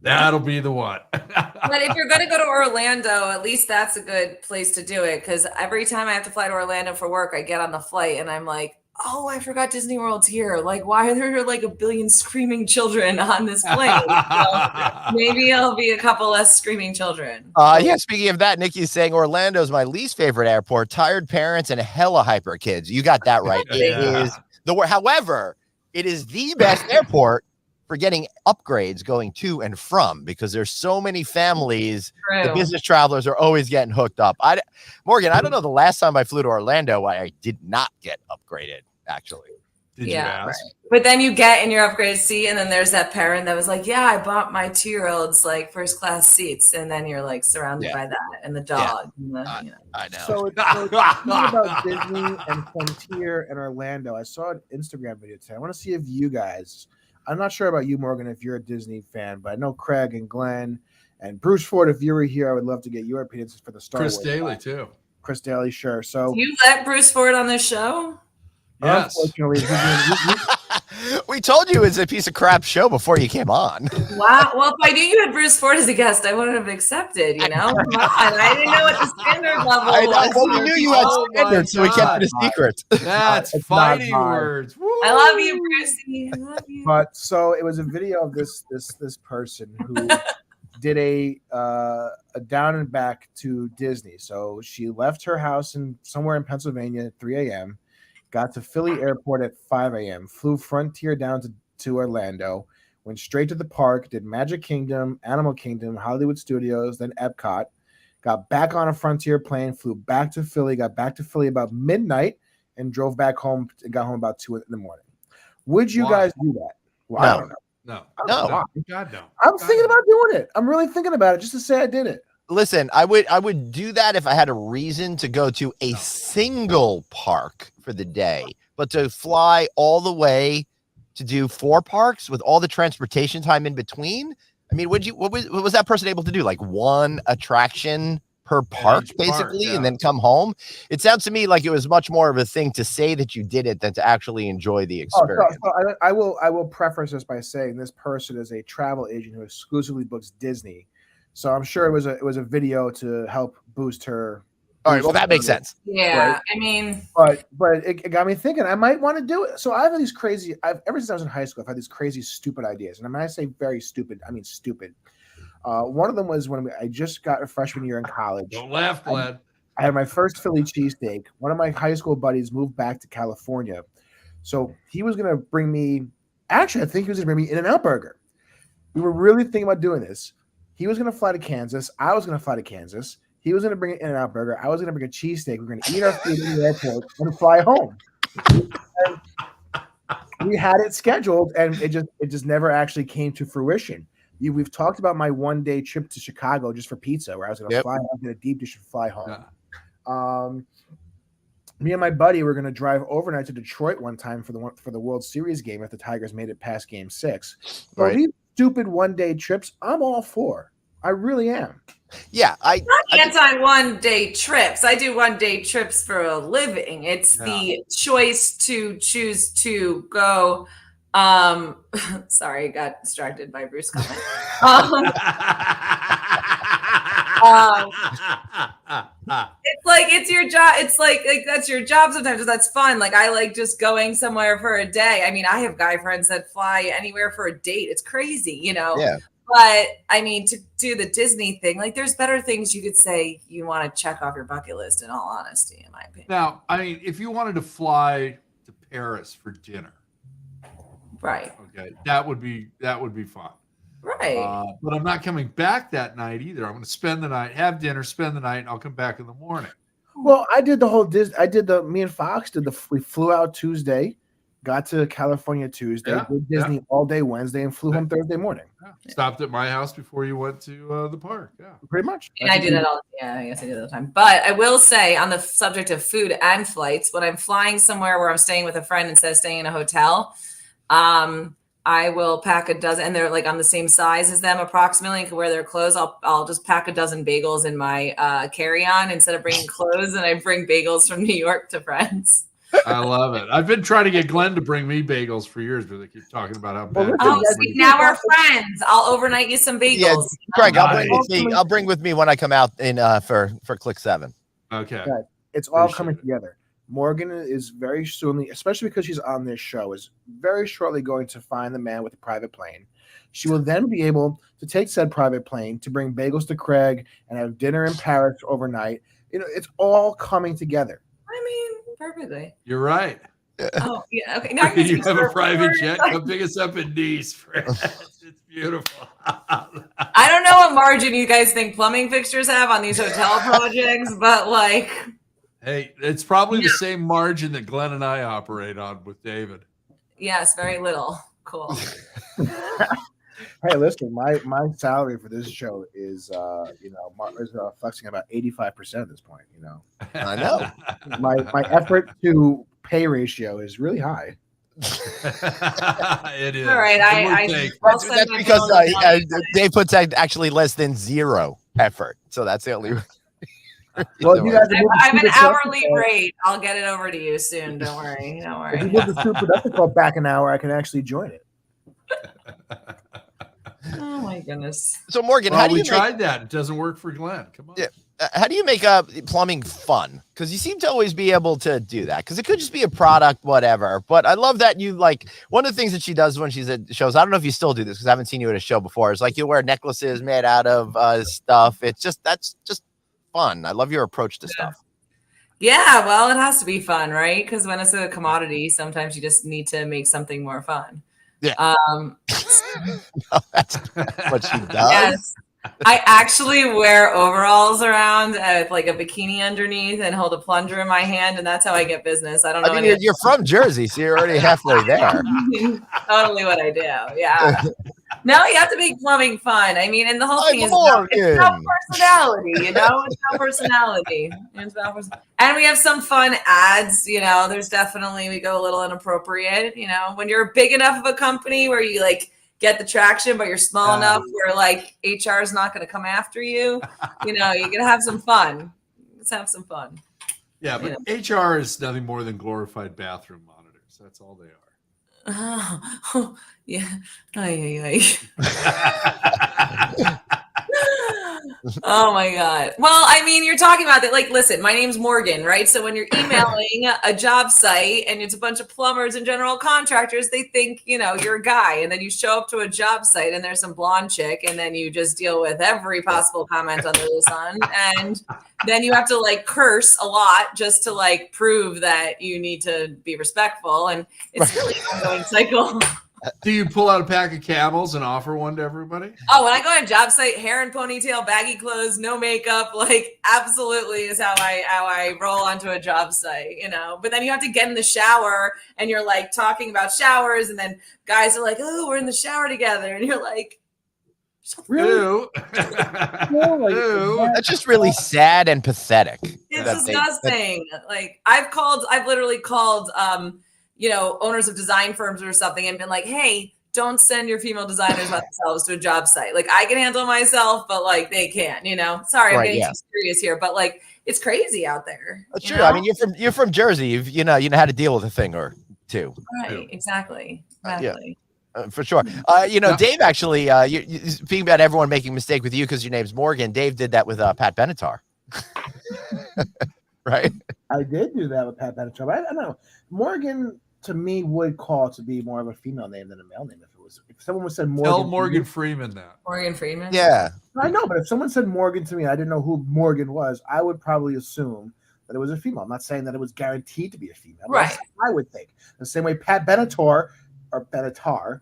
That'll be the one. But if you're going to go to Orlando, at least that's a good place to do it. Because every time I have to fly to Orlando for work, I get on the flight and I'm like, oh, I forgot Disney World's here. Like, why are there like a billion screaming children on this plane? So maybe it'll be a couple less screaming children. Yeah, speaking of that, Nikki's saying Orlando's my least favorite airport. Tired parents and hella hyper kids. You got that right. It is the word. However, it is the best airport for getting upgrades going to and from, because there's so many families. True. The business travelers are always getting hooked up. Morgan, I don't know the last time I flew to Orlando why I did not get upgraded, actually. Did you ask? Right. But then you get in your upgraded seat, and then there's that parent that was like, yeah, I bought my 2-year-olds like first class seats. And then you're like surrounded by that and the dog. And the, I know. So talking about Disney and Frontier and Orlando, I saw an Instagram video today. I want to see if you guys, I'm not sure about you, Morgan, if you're a Disney fan, but I know Craig and Glenn and Bruce Ford, if you were here, I would love to get your opinions for the Star Wars. Chris Daly, too. Chris Daly, sure. So you let Bruce Ford on this show? Yes. Unfortunately, we told you it's a piece of crap show before you came on. Wow. Well, if I knew you had Bruce Ford as a guest, I wouldn't have accepted, Come on. I didn't know what the standard level was. Well, we knew you had standards, so we kept it a secret. That's fighting words. Woo! I love you, Brucey. I love you. But so it was a video of this person who did a down and back to Disney. So she left her house somewhere in Pennsylvania at 3 a.m., got to Philly airport at 5 a.m., flew Frontier down to Orlando, went straight to the park, did Magic Kingdom, Animal Kingdom, Hollywood Studios, then Epcot, got back on a Frontier plane, flew back to Philly, got back to Philly about midnight, and drove back home and got home about 2 in the morning. Would you guys do that? Well, No. I don't know. No. God, no. I'm thinking about doing it. I'm really thinking about it just to say I did it. Listen, I would do that if I had a reason to go to a single park for the day, but to fly all the way to do 4 parks with all the transportation time in between. I mean, what was that person able to do? Like 1 attraction per park, basically, and then come home? It sounds to me like it was much more of a thing to say that you did it than to actually enjoy the experience. So I will preface this by saying this person is a travel agent who exclusively books Disney. So I'm sure it was a video to help boost her. All right, well, that makes sense. Yeah, right? I mean, but it got me thinking I might want to do it. So I have these ever since I was in high school, I've had these crazy, stupid ideas. And when I say very stupid, I mean stupid. One of them was when I just got a freshman year in college. Don't laugh, Glenn. I had my first Philly cheesesteak. One of my high school buddies moved back to California. So he was going to bring me, actually, I think he was going to bring me In-N-Out Burger. We were really thinking about doing this. He was going to fly to Kansas. I was going to fly to Kansas. He was going to bring an In-N-Out Burger. I was going to bring a cheesesteak. We were going to eat our food in the airport and fly home. And we had it scheduled, and it just never actually came to fruition. We've talked about my one-day trip to Chicago just for pizza, where I was going to fly out, get a deep dish, and fly home. Yeah. Me and my buddy were going to drive overnight to Detroit one time for the World Series game if the Tigers made it past Game 6. So Right. these stupid one-day trips, I'm all for. I really am. Yeah, not anti one-day trips. I do one-day trips for a living. It's the choice to choose to go. Sorry, I got distracted by Bruce comment. It's like it's your job. It's like that's your job sometimes. That's fun. Like I like just going somewhere for a day. I mean, I have guy friends that fly anywhere for a date. It's crazy, you know. Yeah. But I mean, to do the Disney thing, like there's better things you could say you want to check off your bucket list. In all honesty, in my opinion. Now, I mean, if you wanted to fly to Paris for dinner, right? Okay, that would be fun. Right. But I'm not coming back that night either. I'm going to spend the night, have dinner, spend the night, and I'll come back in the morning. Well, I did the whole me and Fox we flew out Tuesday, got to California Tuesday, did Disney all day Wednesday, and flew home Thursday morning. Yeah. Stopped at my house before you went to the park. Yeah, pretty much. And I do that all. Yeah, I guess I do that all the time. But I will say, on the subject of food and flights, when I'm flying somewhere where I'm staying with a friend instead of staying in a hotel, I will pack a dozen, and they're like on the same size as them approximately, and can wear their clothes. I'll just pack a dozen bagels in my carry-on instead of bringing clothes, and I bring bagels from New York to friends. I love it. I've been trying to get Glenn to bring me bagels for years, but they keep talking about how bad. See, now we're friends. I'll overnight you some bagels. Yeah, Greg, I'll bring with me when I come out in for Click 7. Okay. It's all coming together. Morgan is very soon, especially because she's on this show, is very shortly going to find the man with the private plane. She will then be able to take said private plane to bring bagels to Craig and have dinner in Paris overnight. You know, it's all coming together. I mean, perfectly. You're right. Oh, yeah. Okay. Now you have a private jet. Come pick us up in Nice, friends. It's beautiful. I don't know what margin you guys think plumbing fixtures have on these hotel projects, but like. Hey, it's probably the same margin that Glenn and I operate on with David. Yes, very little. Cool. Hey, listen, my salary for this show is flexing about 85% at this point. You know, I know. my effort to pay ratio is really high. It is. All right, that's because Dave puts actually less than 0 effort, so that's the only. Well, you guys I'm an hourly rate. I'll get it over to you soon. Don't worry. Don't worry. If you move the super production call back an hour, I can actually join it. Oh my goodness. So Morgan, how do you tried that? It doesn't work for Glenn. Come on. Yeah. how do you make plumbing fun? Because you seem to always be able to do that. Because it could just be a product, whatever. But I love that you like one of the things that she does when she's at shows. I don't know if you still do this because I haven't seen you at a show before. Is like you wear necklaces made out of stuff. That's just fun. I love your approach to stuff. Yeah, well, it has to be fun, right? Because when it's a commodity, sometimes you just need to make something more fun. Yeah. That's what she does. Yes. I actually wear overalls around with like a bikini underneath and hold a plunger in my hand, and that's how I get business. I don't know. I mean, you're from Jersey, so you're already halfway there. Totally what I do. Yeah. No, you have to make plumbing fun. I mean, and the whole thing is it's about personality, you know? It's about personality. And we have some fun ads, you know. There's definitely, we go a little inappropriate, you know. When you're big enough of a company where you like get the traction, but you're small enough where like HR is not going to come after you, you know, you're going to have some fun. Let's have some fun. Yeah, but HR is nothing more than glorified bathroom monitors. That's all they are. Oh, yeah. Oh my God. Well, I mean, you're talking about that. Like, listen, my name's Morgan, right? So when you're emailing a job site and it's a bunch of plumbers and general contractors, they think, you know, you're a guy. And then you show up to a job site and there's some blonde chick, and then you just deal with every possible comment under the sun. And then you have to like curse a lot just to like prove that you need to be respectful. And it's really an ongoing cycle. Do you pull out a pack of Camels and offer one to everybody? Oh, when I go on a job site, hair and ponytail, baggy clothes, no makeup, like absolutely is how I roll onto a job site, you know. But then you have to get in the shower and you're like talking about showers, and then guys are like, "Oh, we're in the shower together," and you're like, Really? That's just really sad and pathetic. It's disgusting. Like I've literally called you know, owners of design firms or something and been like, hey, don't send your female designers by themselves to a job site. Like I can handle myself, but like they can't, you know. Sorry, I'm getting too serious here, but like it's crazy out there. That's true. Know? I mean, you're from Jersey. You know how to deal with a thing or two. Right. Exactly. Yeah. For sure. You know, Dave actually, you speaking about everyone making a mistake with you because your name's Morgan. Dave did that with Pat Benatar. Right? I did do that with Pat Benatar. But I don't know. Morgan, to me, would call to be more of a female name than a male name. If someone was said Morgan, tell Morgan Freeman that. Morgan Freeman. Yeah, I know, but if someone said Morgan to me, I didn't know who Morgan was. I would probably assume that it was a female. I'm not saying that it was guaranteed to be a female. Right. I would think the same way Pat Benatar or Benatar.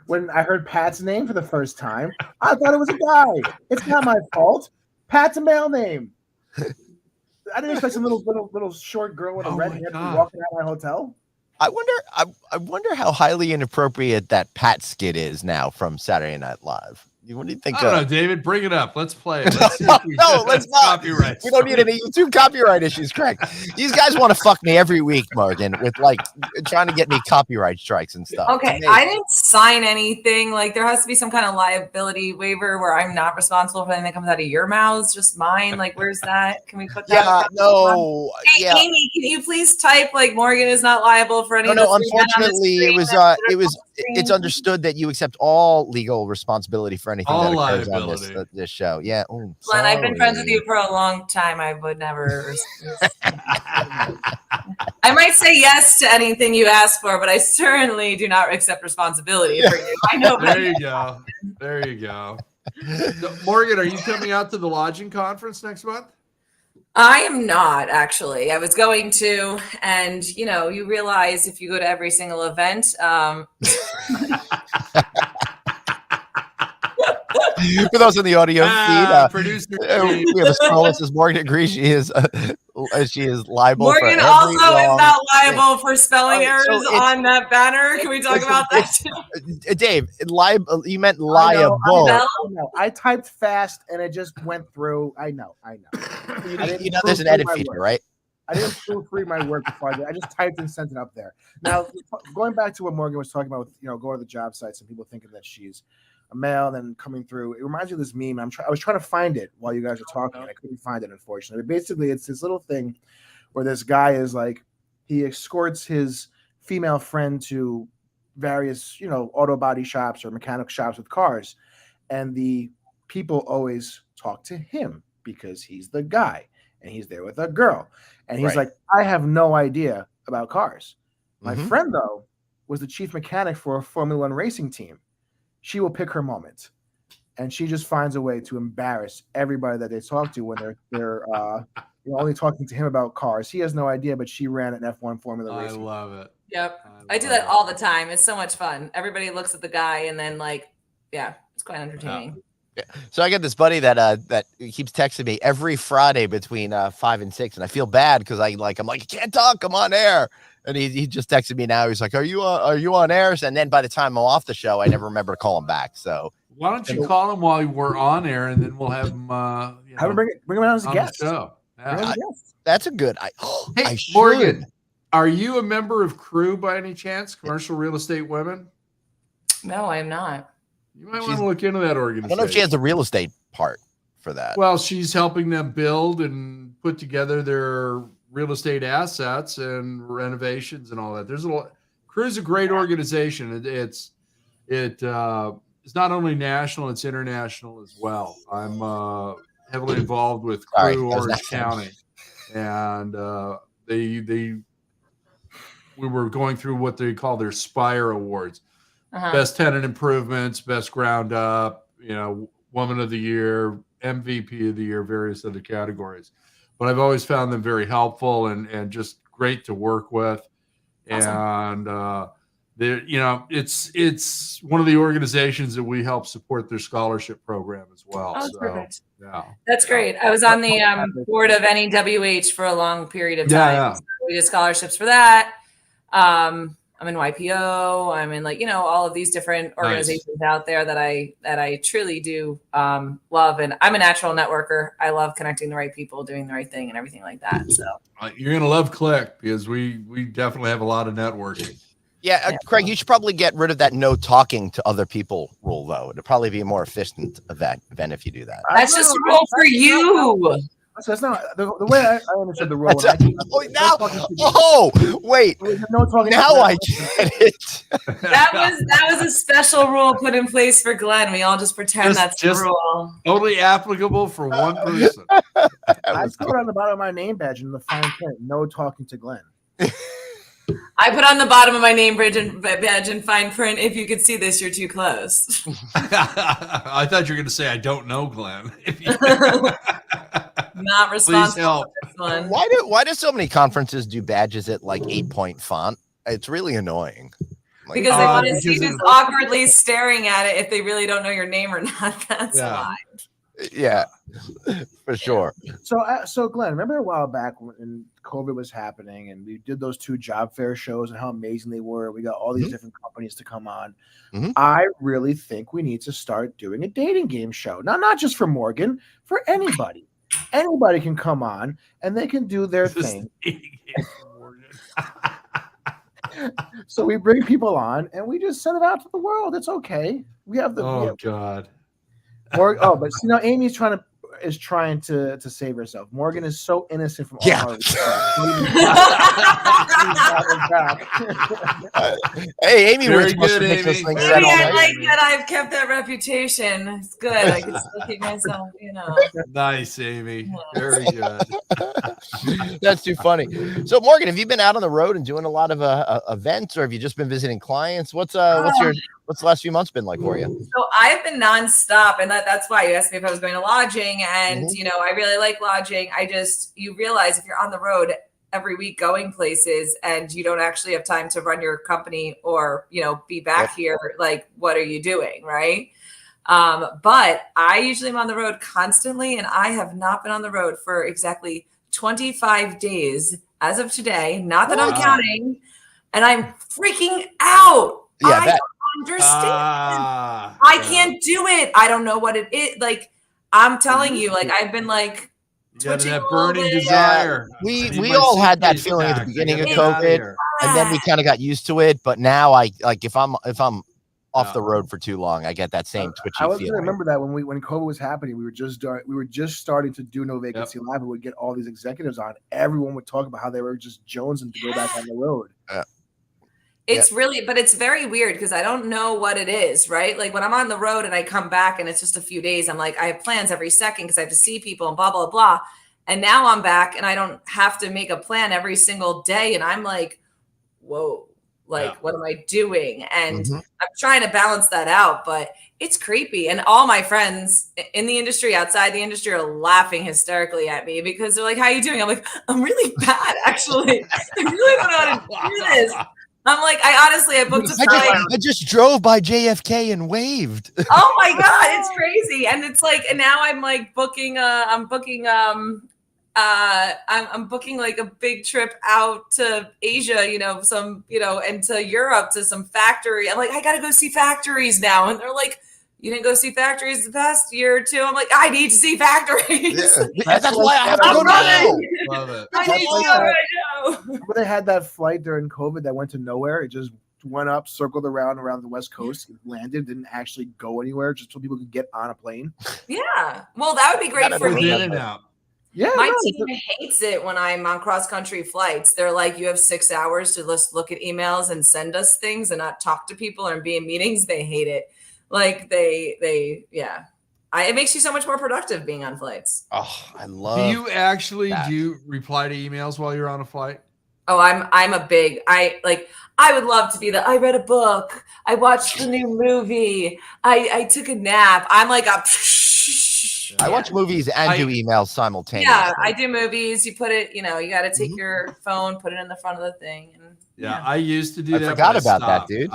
When I heard Pat's name for the first time, I thought it was a guy. It's not my fault. Pat's a male name. I didn't expect some little short girl with a red hair walking out of my hotel. I wonder how highly inappropriate that Pat skit is now from Saturday Night Live. What do you think? I don't know, David. Bring it up. Let's play it. Let's no, let's not. Copyright. We don't need any YouTube copyright issues, Craig. These guys want to fuck me every week, Morgan, with like trying to get me copyright strikes and stuff. Okay, I didn't sign anything. Like there has to be some kind of liability waiver where I'm not responsible for anything that comes out of your mouths, just mine. Like where's that? Can we put that? Yeah, no. Hey, yeah. Amy, can you please type like Morgan is not liable for any? No, unfortunately, it's understood that you accept all legal responsibility for anything that occurs on this show. Yeah. Glenn, I've been friends with you for a long time. I would never. I might say yes to anything you ask for, but I certainly do not accept responsibility for you. I know. There you go. There you go. So, Morgan, are you coming out to the lodging conference next month? I am not, actually. I was going to, and you know, you realize if you go to every single event, for those in the audio feed, producer, we have a scroll that says Morgan agrees she is liable. Morgan for also is not liable for spelling errors on that banner. Can we talk about that too? Dave, you meant liable. No, I typed fast and it just went through. I know. You know, there's an edit feature, right? I didn't proofread my work before I just typed and sent it up there. Now, going back to what Morgan was talking about with, going to the job sites and people thinking that she's a male and then coming through. It reminds me of this meme. I was trying to find it while you guys were talking, and I couldn't find it, unfortunately. But basically, it's this little thing where this guy is like, he escorts his female friend to various, auto body shops or mechanic shops with cars. And the people always talk to him because he's the guy and he's there with a girl. And he's Right. like, I have no idea about cars. My Mhm. friend, though, was the chief mechanic for a Formula One racing team. She will pick her moment. And she just finds a way to embarrass everybody that they talk to when they're only talking to him about cars. He has no idea, but she ran an F1 Formula I racing. love it. Yep. I do that all the time. It's so much fun. Everybody looks at the guy and then it's quite entertaining. Yeah. So I got this buddy that keeps texting me every Friday between 5 and 6, and I feel bad because I'm like, you can't talk, I'm on air. And he just texted me now. He's like, are you on air? And then by the time I'm off the show, I never remember to call him back. So why don't you call him while we're on air, and then we'll have him. Have him bring him out as a on guest. the show. Yeah. that's a good. Hey, I should. Morgan, are you a member of Crew by any chance? Commercial Real Estate Women? No, I am not. You might want to look into that I organization. don't know if she has the real estate part for that. Well, she's helping them build and put together their real estate assets and renovations and all that. There's a lot. Crew's a great organization. It's not only national, it's international as well. I'm heavily involved with Crew Orange County, and we were going through what they call their Spire Awards. Best tenant improvements, best ground up, woman of the year, MVP of the year, various other categories. But I've always found them very helpful and just great to work with. Awesome. And it's one of the organizations that we help support their scholarship program as well. Oh, that's perfect. Yeah, that's great. I was on the board of NEWH for a long period of time. Yeah. So we did scholarships for that. I'm in YPO. I'm in all of these different organizations out there that I truly do love. And I'm a natural networker. I love connecting the right people, doing the right thing and everything like that. So you're going to love Click because we definitely have a lot of networking. Yeah, Craig, you should probably get rid of that no talking to other people rule, though. It'd probably be a more efficient event if you do that. That's just a role for you. That's not the way I understood the role. Wait. No talking. Now I get it. That was a special rule put in place for Glenn. We all just pretend that's the rule. Only applicable for one person. I put on the bottom of my name badge in the fine print, no talking to Glenn. I put on the bottom of my name badge in fine print. If you could see this, you're too close. I thought you were going to say, I don't know, Glenn. Not responsible for this one. Why do so many conferences do badges at 8-point font? It's really annoying. Because they want to see who's awkwardly staring at it if they really don't know your name or not. That's why. Yeah, for sure. So Glenn, remember a while back when COVID was happening and we did those 2 job fair shows and how amazing they were? We got all these different companies to come on. I really think we need to start doing a dating game show. Not just for Morgan, for anybody. Anybody can come on and they can do their thing. So we bring people on and we just send it out to the world. It's okay. We have the God. But Amy's trying to save herself. Morgan is so innocent from all our Hey, Amy, very good, Amy. I like that I've kept that reputation. It's good. I can still keep myself, Nice, Amy. Very good. That's too funny. So, Morgan, have you been out on the road and doing a lot of events, or have you just been visiting clients? What's the last few months been like for you? So I've been nonstop, and that's why you asked me if I was going to lodging. And I really like lodging. You realize if you're on the road every week going places and you don't actually have time to run your company or be back here, what are you doing, right? But I usually am on the road constantly, and I have not been on the road for exactly 25 days as of today. Not that I'm counting, and I'm freaking out. I don't understand. I can't do it. I don't know what it is. I'm telling you, I've been twitching that burning desire. We all had that feeling at the beginning of COVID, and then we kind of got used to it. But now, if I'm off the road for too long, I get that same twitchy I was feeling. Remember that when COVID was happening, we were just starting to do No Vacancy Live. We would get all these executives on. Everyone would talk about how they were just jonesing to go back on the road. It's really, but it's very weird because I don't know what it is, right? Like when I'm on the road and I come back and it's just a few days, I'm like, I have plans every second because I have to see people and blah, blah, blah. And now I'm back and I don't have to make a plan every single day. And I'm like, whoa, like, what am I doing? And I'm trying to balance that out, but it's creepy. And all my friends in the industry, outside the industry, are laughing hysterically at me because they're like, how are you doing? I'm like, I'm really bad, actually. I really don't know how to do this. I'm like, I booked a flight. I just drove by JFK and waved. Oh my God, it's crazy. And it's like, and now I'm like booking, I'm booking like a big trip out to Asia, and to Europe to some factory. I'm like, I got to go see factories now. And they're like, you didn't go see factories the past year or two. I'm like, I need to see factories. Yeah. That's why I have to go now. Love it. I need to go right now. When they had that flight during COVID that went to nowhere, it just went up, circled around the West Coast, landed, didn't actually go anywhere, just so people could get on a plane. Yeah. Well, that would be great for me. Yeah, my team hates it when I'm on cross-country flights. They're like, you have 6 hours to just look at emails and send us things and not talk to people or be in meetings. They hate it. Like it makes you so much more productive being on flights. Oh, I love. Do you actually do reply to emails while you're on a flight? Oh, I'm a big, I would love to be I read a book. I watched the new movie. I took a nap. I'm like I watch movies and do emails simultaneously. Yeah, I do movies. You put it, you got to take your phone, put it in the front of the thing. And I used to do that. I forgot about that, dude.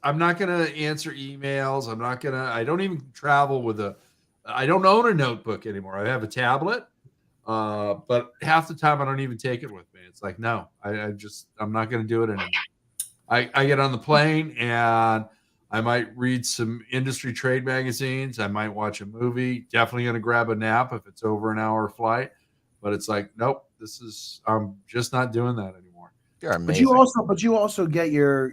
I'm not going to answer emails. I don't even travel I don't own a notebook anymore. I have a tablet. But half the time I don't even take it with me. It's like, no, I'm not going to do it anymore. I get on the plane and I might read some industry trade magazines. I might watch a movie. Definitely going to grab a nap if it's over an hour flight. But it's like, nope, I'm just not doing that anymore. You're amazing. But you also get your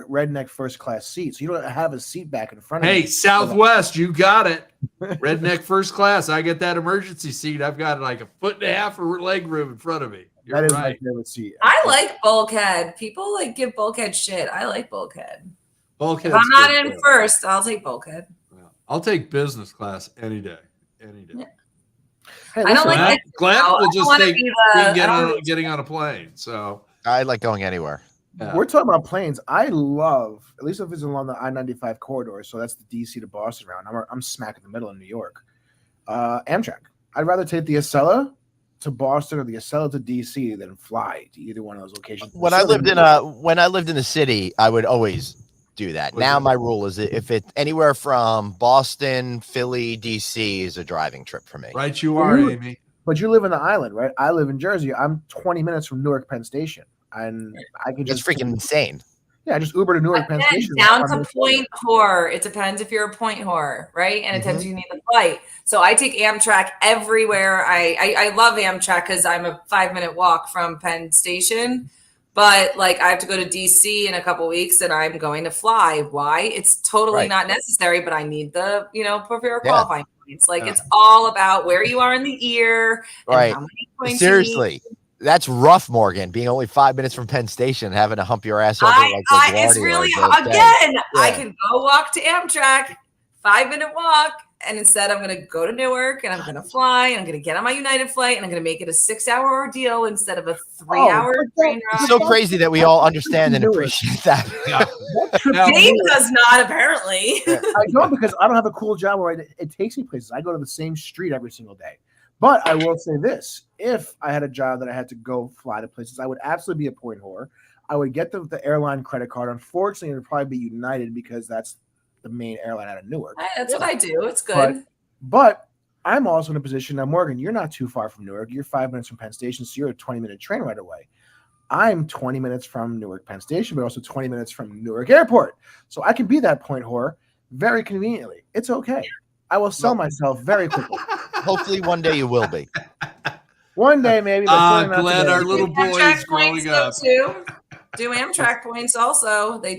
redneck first class seat. So you don't have a seat back in front of you. Hey, Southwest, you got it. Redneck first class. I get that emergency seat. I've got like 1.5 foot of leg room in front of me. You're that is right. my favorite seat. I like bulkhead. People give bulkhead shit. I like bulkhead. Bulkhead. If I'm not in first, I'll take bulkhead. Yeah. I'll take business class any day. Any day. Yeah. Hey, I don't like Glenn will just take getting on a plane. So I like going anywhere. yeah. We're talking about planes. I love, at least if it's along the I-95 corridor, so that's the DC to Boston route. I'm smack in the middle in New York. Amtrak. I'd rather take the Acela to Boston or the Acela to DC than fly to either one of those locations. When I lived in the city, I would always do that. Now my rule is if it's anywhere from Boston, Philly, DC is a driving trip for me. Right, you are, Amy. But you live in the island, right? I live in Jersey. I'm 20 minutes from Newark Penn Station, and I can just freaking insane. Yeah, just Uber to Newark Penn Station. Down to point whore. It depends if you're a point whore, right? And it depends if you need the flight. So I take Amtrak everywhere. I love Amtrak because I'm a 5-minute walk from Penn Station. But I have to go to DC in a couple weeks and I'm going to fly. Why? It's totally not necessary, but I need the, prefer qualifying points. It's all about where you are in the year. Right. And how many points Seriously. That's rough, Morgan, being only 5 minutes from Penn Station, having to hump your ass over it's really, I could go walk to Amtrak, 5-minute walk. And instead, I'm going to go to Newark and I'm going to fly and I'm going to get on my United flight and I'm going to make it a 6-hour ordeal instead of a 3-hour train ride. It's so crazy that we all understand and appreciate that. Dave does not, apparently. I don't, because I don't have a cool job where it takes me places. I go to the same street every single day. But I will say this. If I had a job that I had to go fly to places, I would absolutely be a point whore. I would get the airline credit card. Unfortunately, it would probably be United because that's the main airline out of Newark. That's what I do. It's good. But I'm also in a position now, Morgan, you're not too far from Newark. You're 5 minutes from Penn Station, so you're a 20-minute train right away. I'm 20 minutes from Newark Penn Station, but also 20 minutes from Newark Airport. So I can be that point whore very conveniently. It's okay. I will sell myself very quickly. Hopefully one day you will be. One day, maybe. Glad our little boy is growing up. Do Amtrak points also. They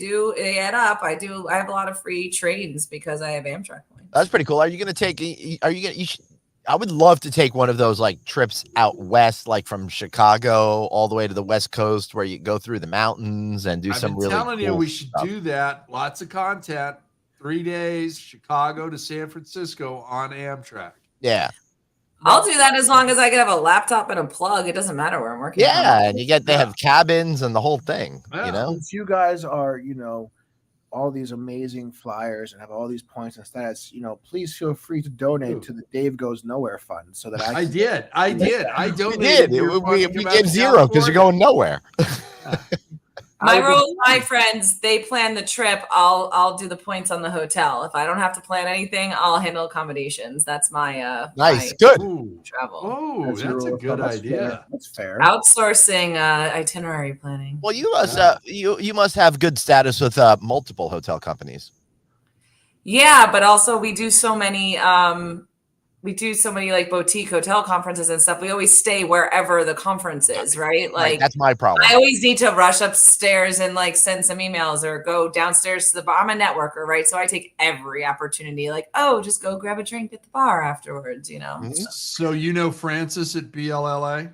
add up. I have a lot of free trains because I have Amtrak points. That's pretty cool. Are you going to take, I would love to take one of those like trips out west, like from Chicago all the way to the West Coast, where you go through the mountains and do I've some been really telling you cool we should stuff. do that. Lots of content. 3 days, Chicago to San Francisco on Amtrak. Yeah. I'll do that as long as I can have a laptop and a plug. It doesn't matter where I'm working. Yeah, and they have cabins and the whole thing. Yeah. You know, Since you guys are, all these amazing flyers and have all these points and stats, please feel free to donate to the Dave Goes Nowhere Fund so that I did. I we donated. did. You're We fucking about gave zero because you're California. going nowhere. My rule, my friends, they plan the trip. I'll do the points on the hotel. If I don't have to plan anything, I'll handle accommodations. That's my Nice, my good. Ooh. travel. Oh, your that's a rule of good thumb. That's idea. fair. That's fair. Outsourcing itinerary planning. Well, you must you must have good status with multiple hotel companies. Yeah, but also we do so many like boutique hotel conferences and stuff. We always stay wherever the conference is, right? Like Right, that's my problem. I always need to rush upstairs and like send some emails or go downstairs to the bar. I'm a networker, right? So I take every opportunity, like, oh, just go grab a drink at the bar afterwards, Mhm. So you know Frances at BLLA?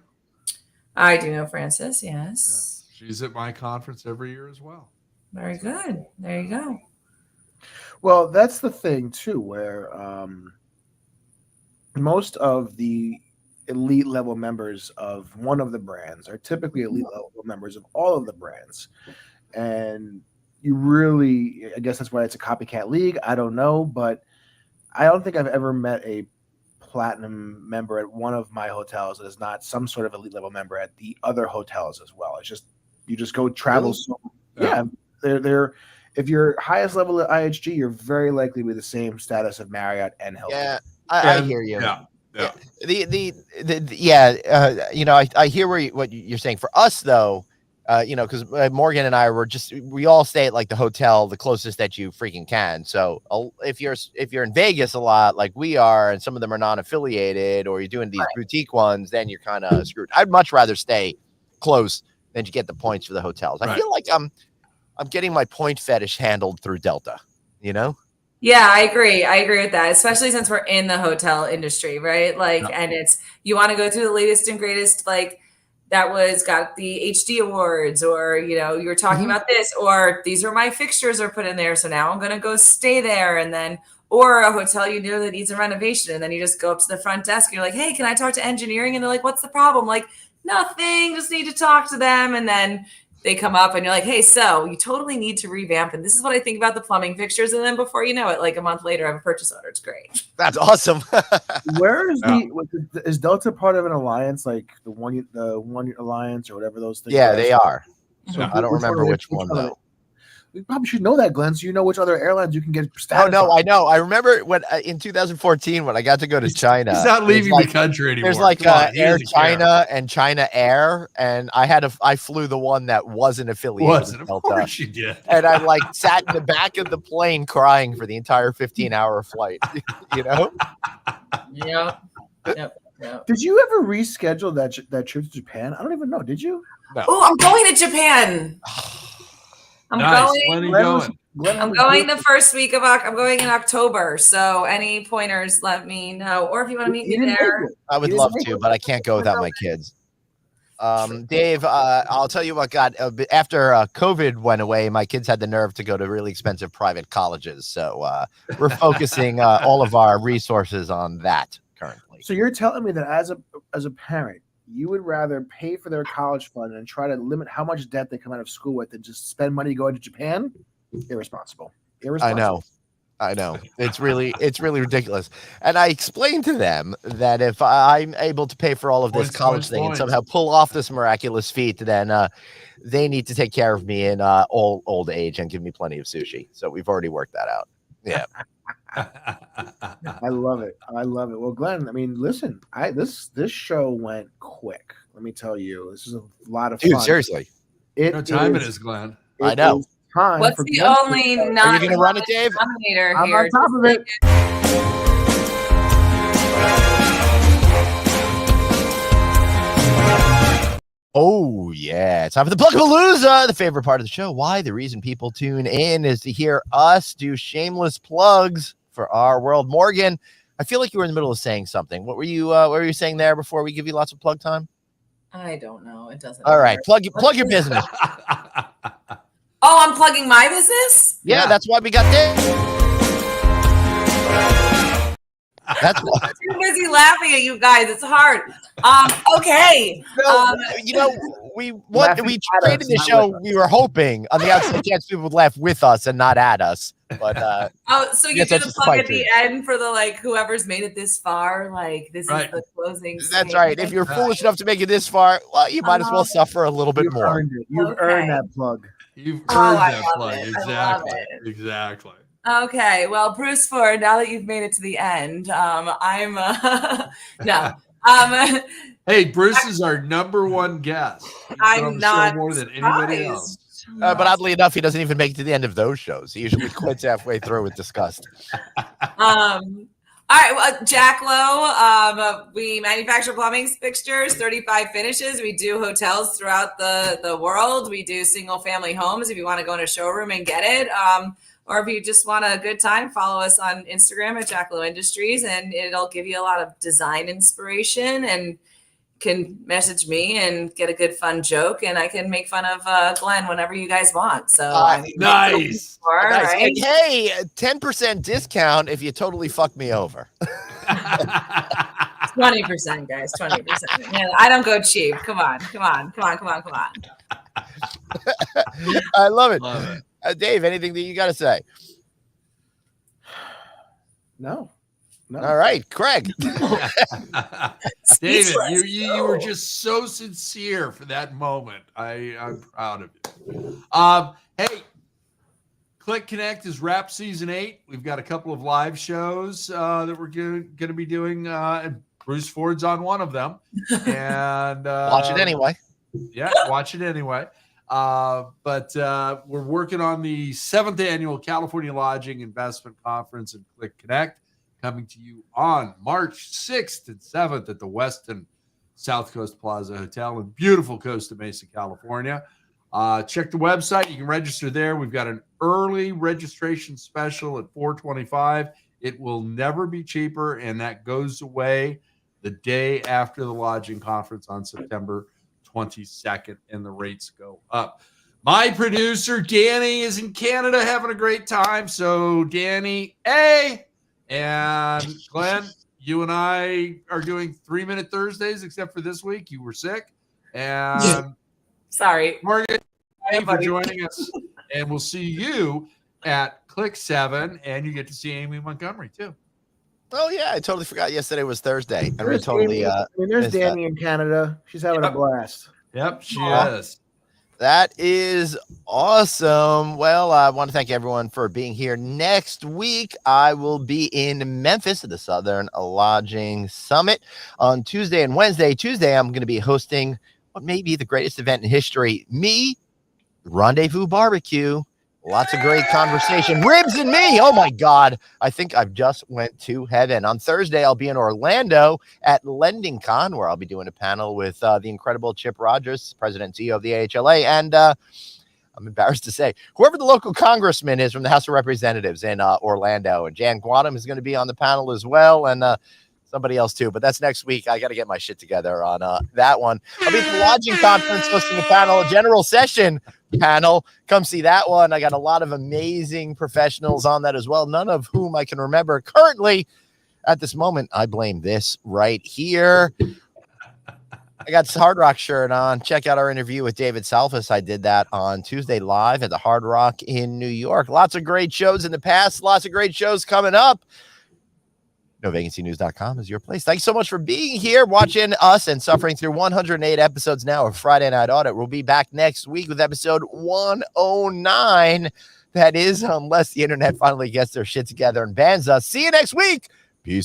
I do know Frances, yes. Yeah. She's at my conference every year as well. Very good. There you go. Well, that's the thing too, where most of the elite level members of one of the brands are typically elite level members of all of the brands. And you really, I guess that's why it's a copycat league. I don't know, but I don't think I've ever met a platinum member at one of my hotels that is not some sort of elite level member at the other hotels as well. It's just, you just go travel. Really? So, yeah, they're if you're highest level at IHG, you're very likely to be the same status of Marriott and Hilton. Yeah, I And- hear you. Yeah. I hear what you're saying. For us though, because Morgan and I we all stay at like the hotel the closest that you freaking can. So if you're in Vegas a lot like we are, and some of them are non-affiliated, or you're doing these boutique ones, then you're kind of screwed. I'd much rather stay close than to get the points for the hotels. I feel like I'm getting my point fetish handled through Delta. Yeah, I agree. I agree with that, especially since we're in the hotel industry, right? Like, and it's, you want to go through the latest and greatest, like that got the HD awards, or, you're talking about this, or these are my fixtures are put in there. So now I'm going to go stay there. And then, or a hotel, that needs a renovation. And then you just go up to the front desk and you're like, hey, can I talk to engineering? And they're like, what's the problem? Like, nothing, just need to talk to them. And then they come up and you're like, hey, so you totally need to revamp. And this is what I think about the plumbing fixtures. And then before you know it, like a month later, I have a purchase order. It's great. That's awesome. Where is is Delta part of an alliance, like the one alliance or whatever those things? Yeah, they are. So I don't remember which one though. We probably should know that, Glenn, so you know which other airlines you can get Oh status no, on. I know. I remember when in 2014 when I got to go to China. He's not leaving the country anymore. There's like Come on, he Air doesn't care. China and China Air, and I flew the one that wasn't affiliated with Of Delta. course you did. And I like sat in the back of the plane crying for the entire 15-hour flight. Yep. Did you ever reschedule that trip to Japan? I don't even know. Did you? No. Oh, I'm going to Japan. I'm Nice. going. When are you Glenn going? I'm going the first week of I'm going in October. So any pointers, let me know. Or if you want to meet me there. I would love to, but I can't go without my kids. Dave, I'll tell you what, God, after COVID went away, my kids had the nerve to go to really expensive private colleges. So we're focusing all of our resources on that currently. So you're telling me that as a parent, you would rather pay for their college fund and try to limit how much debt they come out of school with than just spend money going to Japan? Irresponsible. I know. It's really ridiculous. And I explained to them that if I'm able to pay for all of this college thing and somehow pull off this miraculous feat, then they need to take care of me in old age and give me plenty of sushi. So we've already worked that out. Yeah. I love it. Well, Glenn, I mean, listen, this show went quick. Let me tell you, this is a lot of fun. Dude, seriously. What time it is, Glenn? I know. What's the only Are you going to run it, Dave? nominator I'm here? on top of it. Oh, yeah. It's time for the Plugapalooza, the favorite part of the show. Why? The reason people tune in is to hear us do shameless plugs for our world. Morgan, I feel like you were in the middle of saying something. What were you saying there before we give you lots of plug time? I don't know. It doesn't. All right, matter. plug your business. Oh, I'm plugging my business? Yeah, that's why we got this. That's why. I'm too busy laughing at you guys. It's hard. Okay. No, we created the show. We were hoping on the outside chance people would laugh with us and not at us. But so you do the plug at the end for the whoever's made it this far. This is the closing. That's right. If you're foolish enough to make it this far, well, you might as well suffer a little bit more. You've earned that plug. You've earned that plug. Exactly. Exactly. Okay, well, Bruce Ford, now that you've made it to the end, I'm no. Hey, Bruce is our number one guest. I'm not more than anybody else. But oddly enough, he doesn't even make it to the end of those shows. He usually quits halfway through with disgust. All right, well, Jack Lowe, we manufacture plumbing fixtures, 35 finishes. We do hotels throughout the world. We do single family homes if you want to go in a showroom and get it. Or if you just want a good time, follow us on Instagram at Jack Lowe Industries, and it'll give you a lot of design inspiration, and can message me and get a good fun joke, and I can make fun of Glenn whenever you guys want. So nice. Right? Hey, 10% discount if you totally fuck me over. 20%, guys. 20%. Man, I don't go cheap. Come on. I love it. Dave, anything that you got to say? No. All right, Craig. David, you were just so sincere for that moment. I'm proud of you. Hey, Click Connect is wrap season 8. We've got a couple of live shows that we're going to be doing. And Bruce Ford's on one of them. And watch it anyway. Yeah, watch it anyway. But we're working on the 7th annual California Lodging Investment Conference and Click Connect, coming to you on March 6th and 7th at the Westin South Coast Plaza Hotel in beautiful Costa Mesa, California. Check the website. You can register there. We've got an early registration special at $425. It will never be cheaper, and that goes away the day after the lodging conference on September 22nd, and the rates go up. My producer, Danny, is in Canada having a great time. So, Danny, hey! And Glenn, you and I are doing 3-Minute Thursdays, except for this week. You were sick. And sorry. Morgan, thank you for joining us. And we'll see you at Click 7, and you get to see Amy Montgomery, too. Oh, yeah. I totally forgot yesterday was Thursday. There's Danny in Canada. She's having a blast. Yep, she is. That is awesome. Well, I want to thank everyone for being here. Next week, I will be in Memphis at the Southern Lodging Summit on Tuesday and Wednesday. Tuesday, I'm going to be hosting what may be the greatest event in history. Me, Rendezvous Barbecue. Lots of great conversation. Ribs and me. Oh, my God. I think I've just went to heaven. On Thursday, I'll be in Orlando at LendingCon, where I'll be doing a panel with the incredible Chip Rogers, President and CEO of the AHLA. And I'm embarrassed to say, whoever the local congressman is from the House of Representatives in Orlando. And Jan Guadam is going to be on the panel as well. And somebody else, too. But that's next week. I got to get my shit together on that one. I'll be at the lodging conference hosting a panel, a general session panel. Come see that one. I got a lot of amazing professionals on that as well, none of whom I can remember currently at this moment. I blame this right here. I got this Hard Rock shirt on. Check out our interview with David Salfas. I did that on Tuesday live at the Hard Rock in New York. Lots of great shows in the past, lots of great shows coming up. NoVacancyNews.com is your place. Thanks so much for being here, watching us, and suffering through 108 episodes now of Friday Night Audit. We'll be back next week with episode 109. That is, unless the internet finally gets their shit together and bans us. See you next week.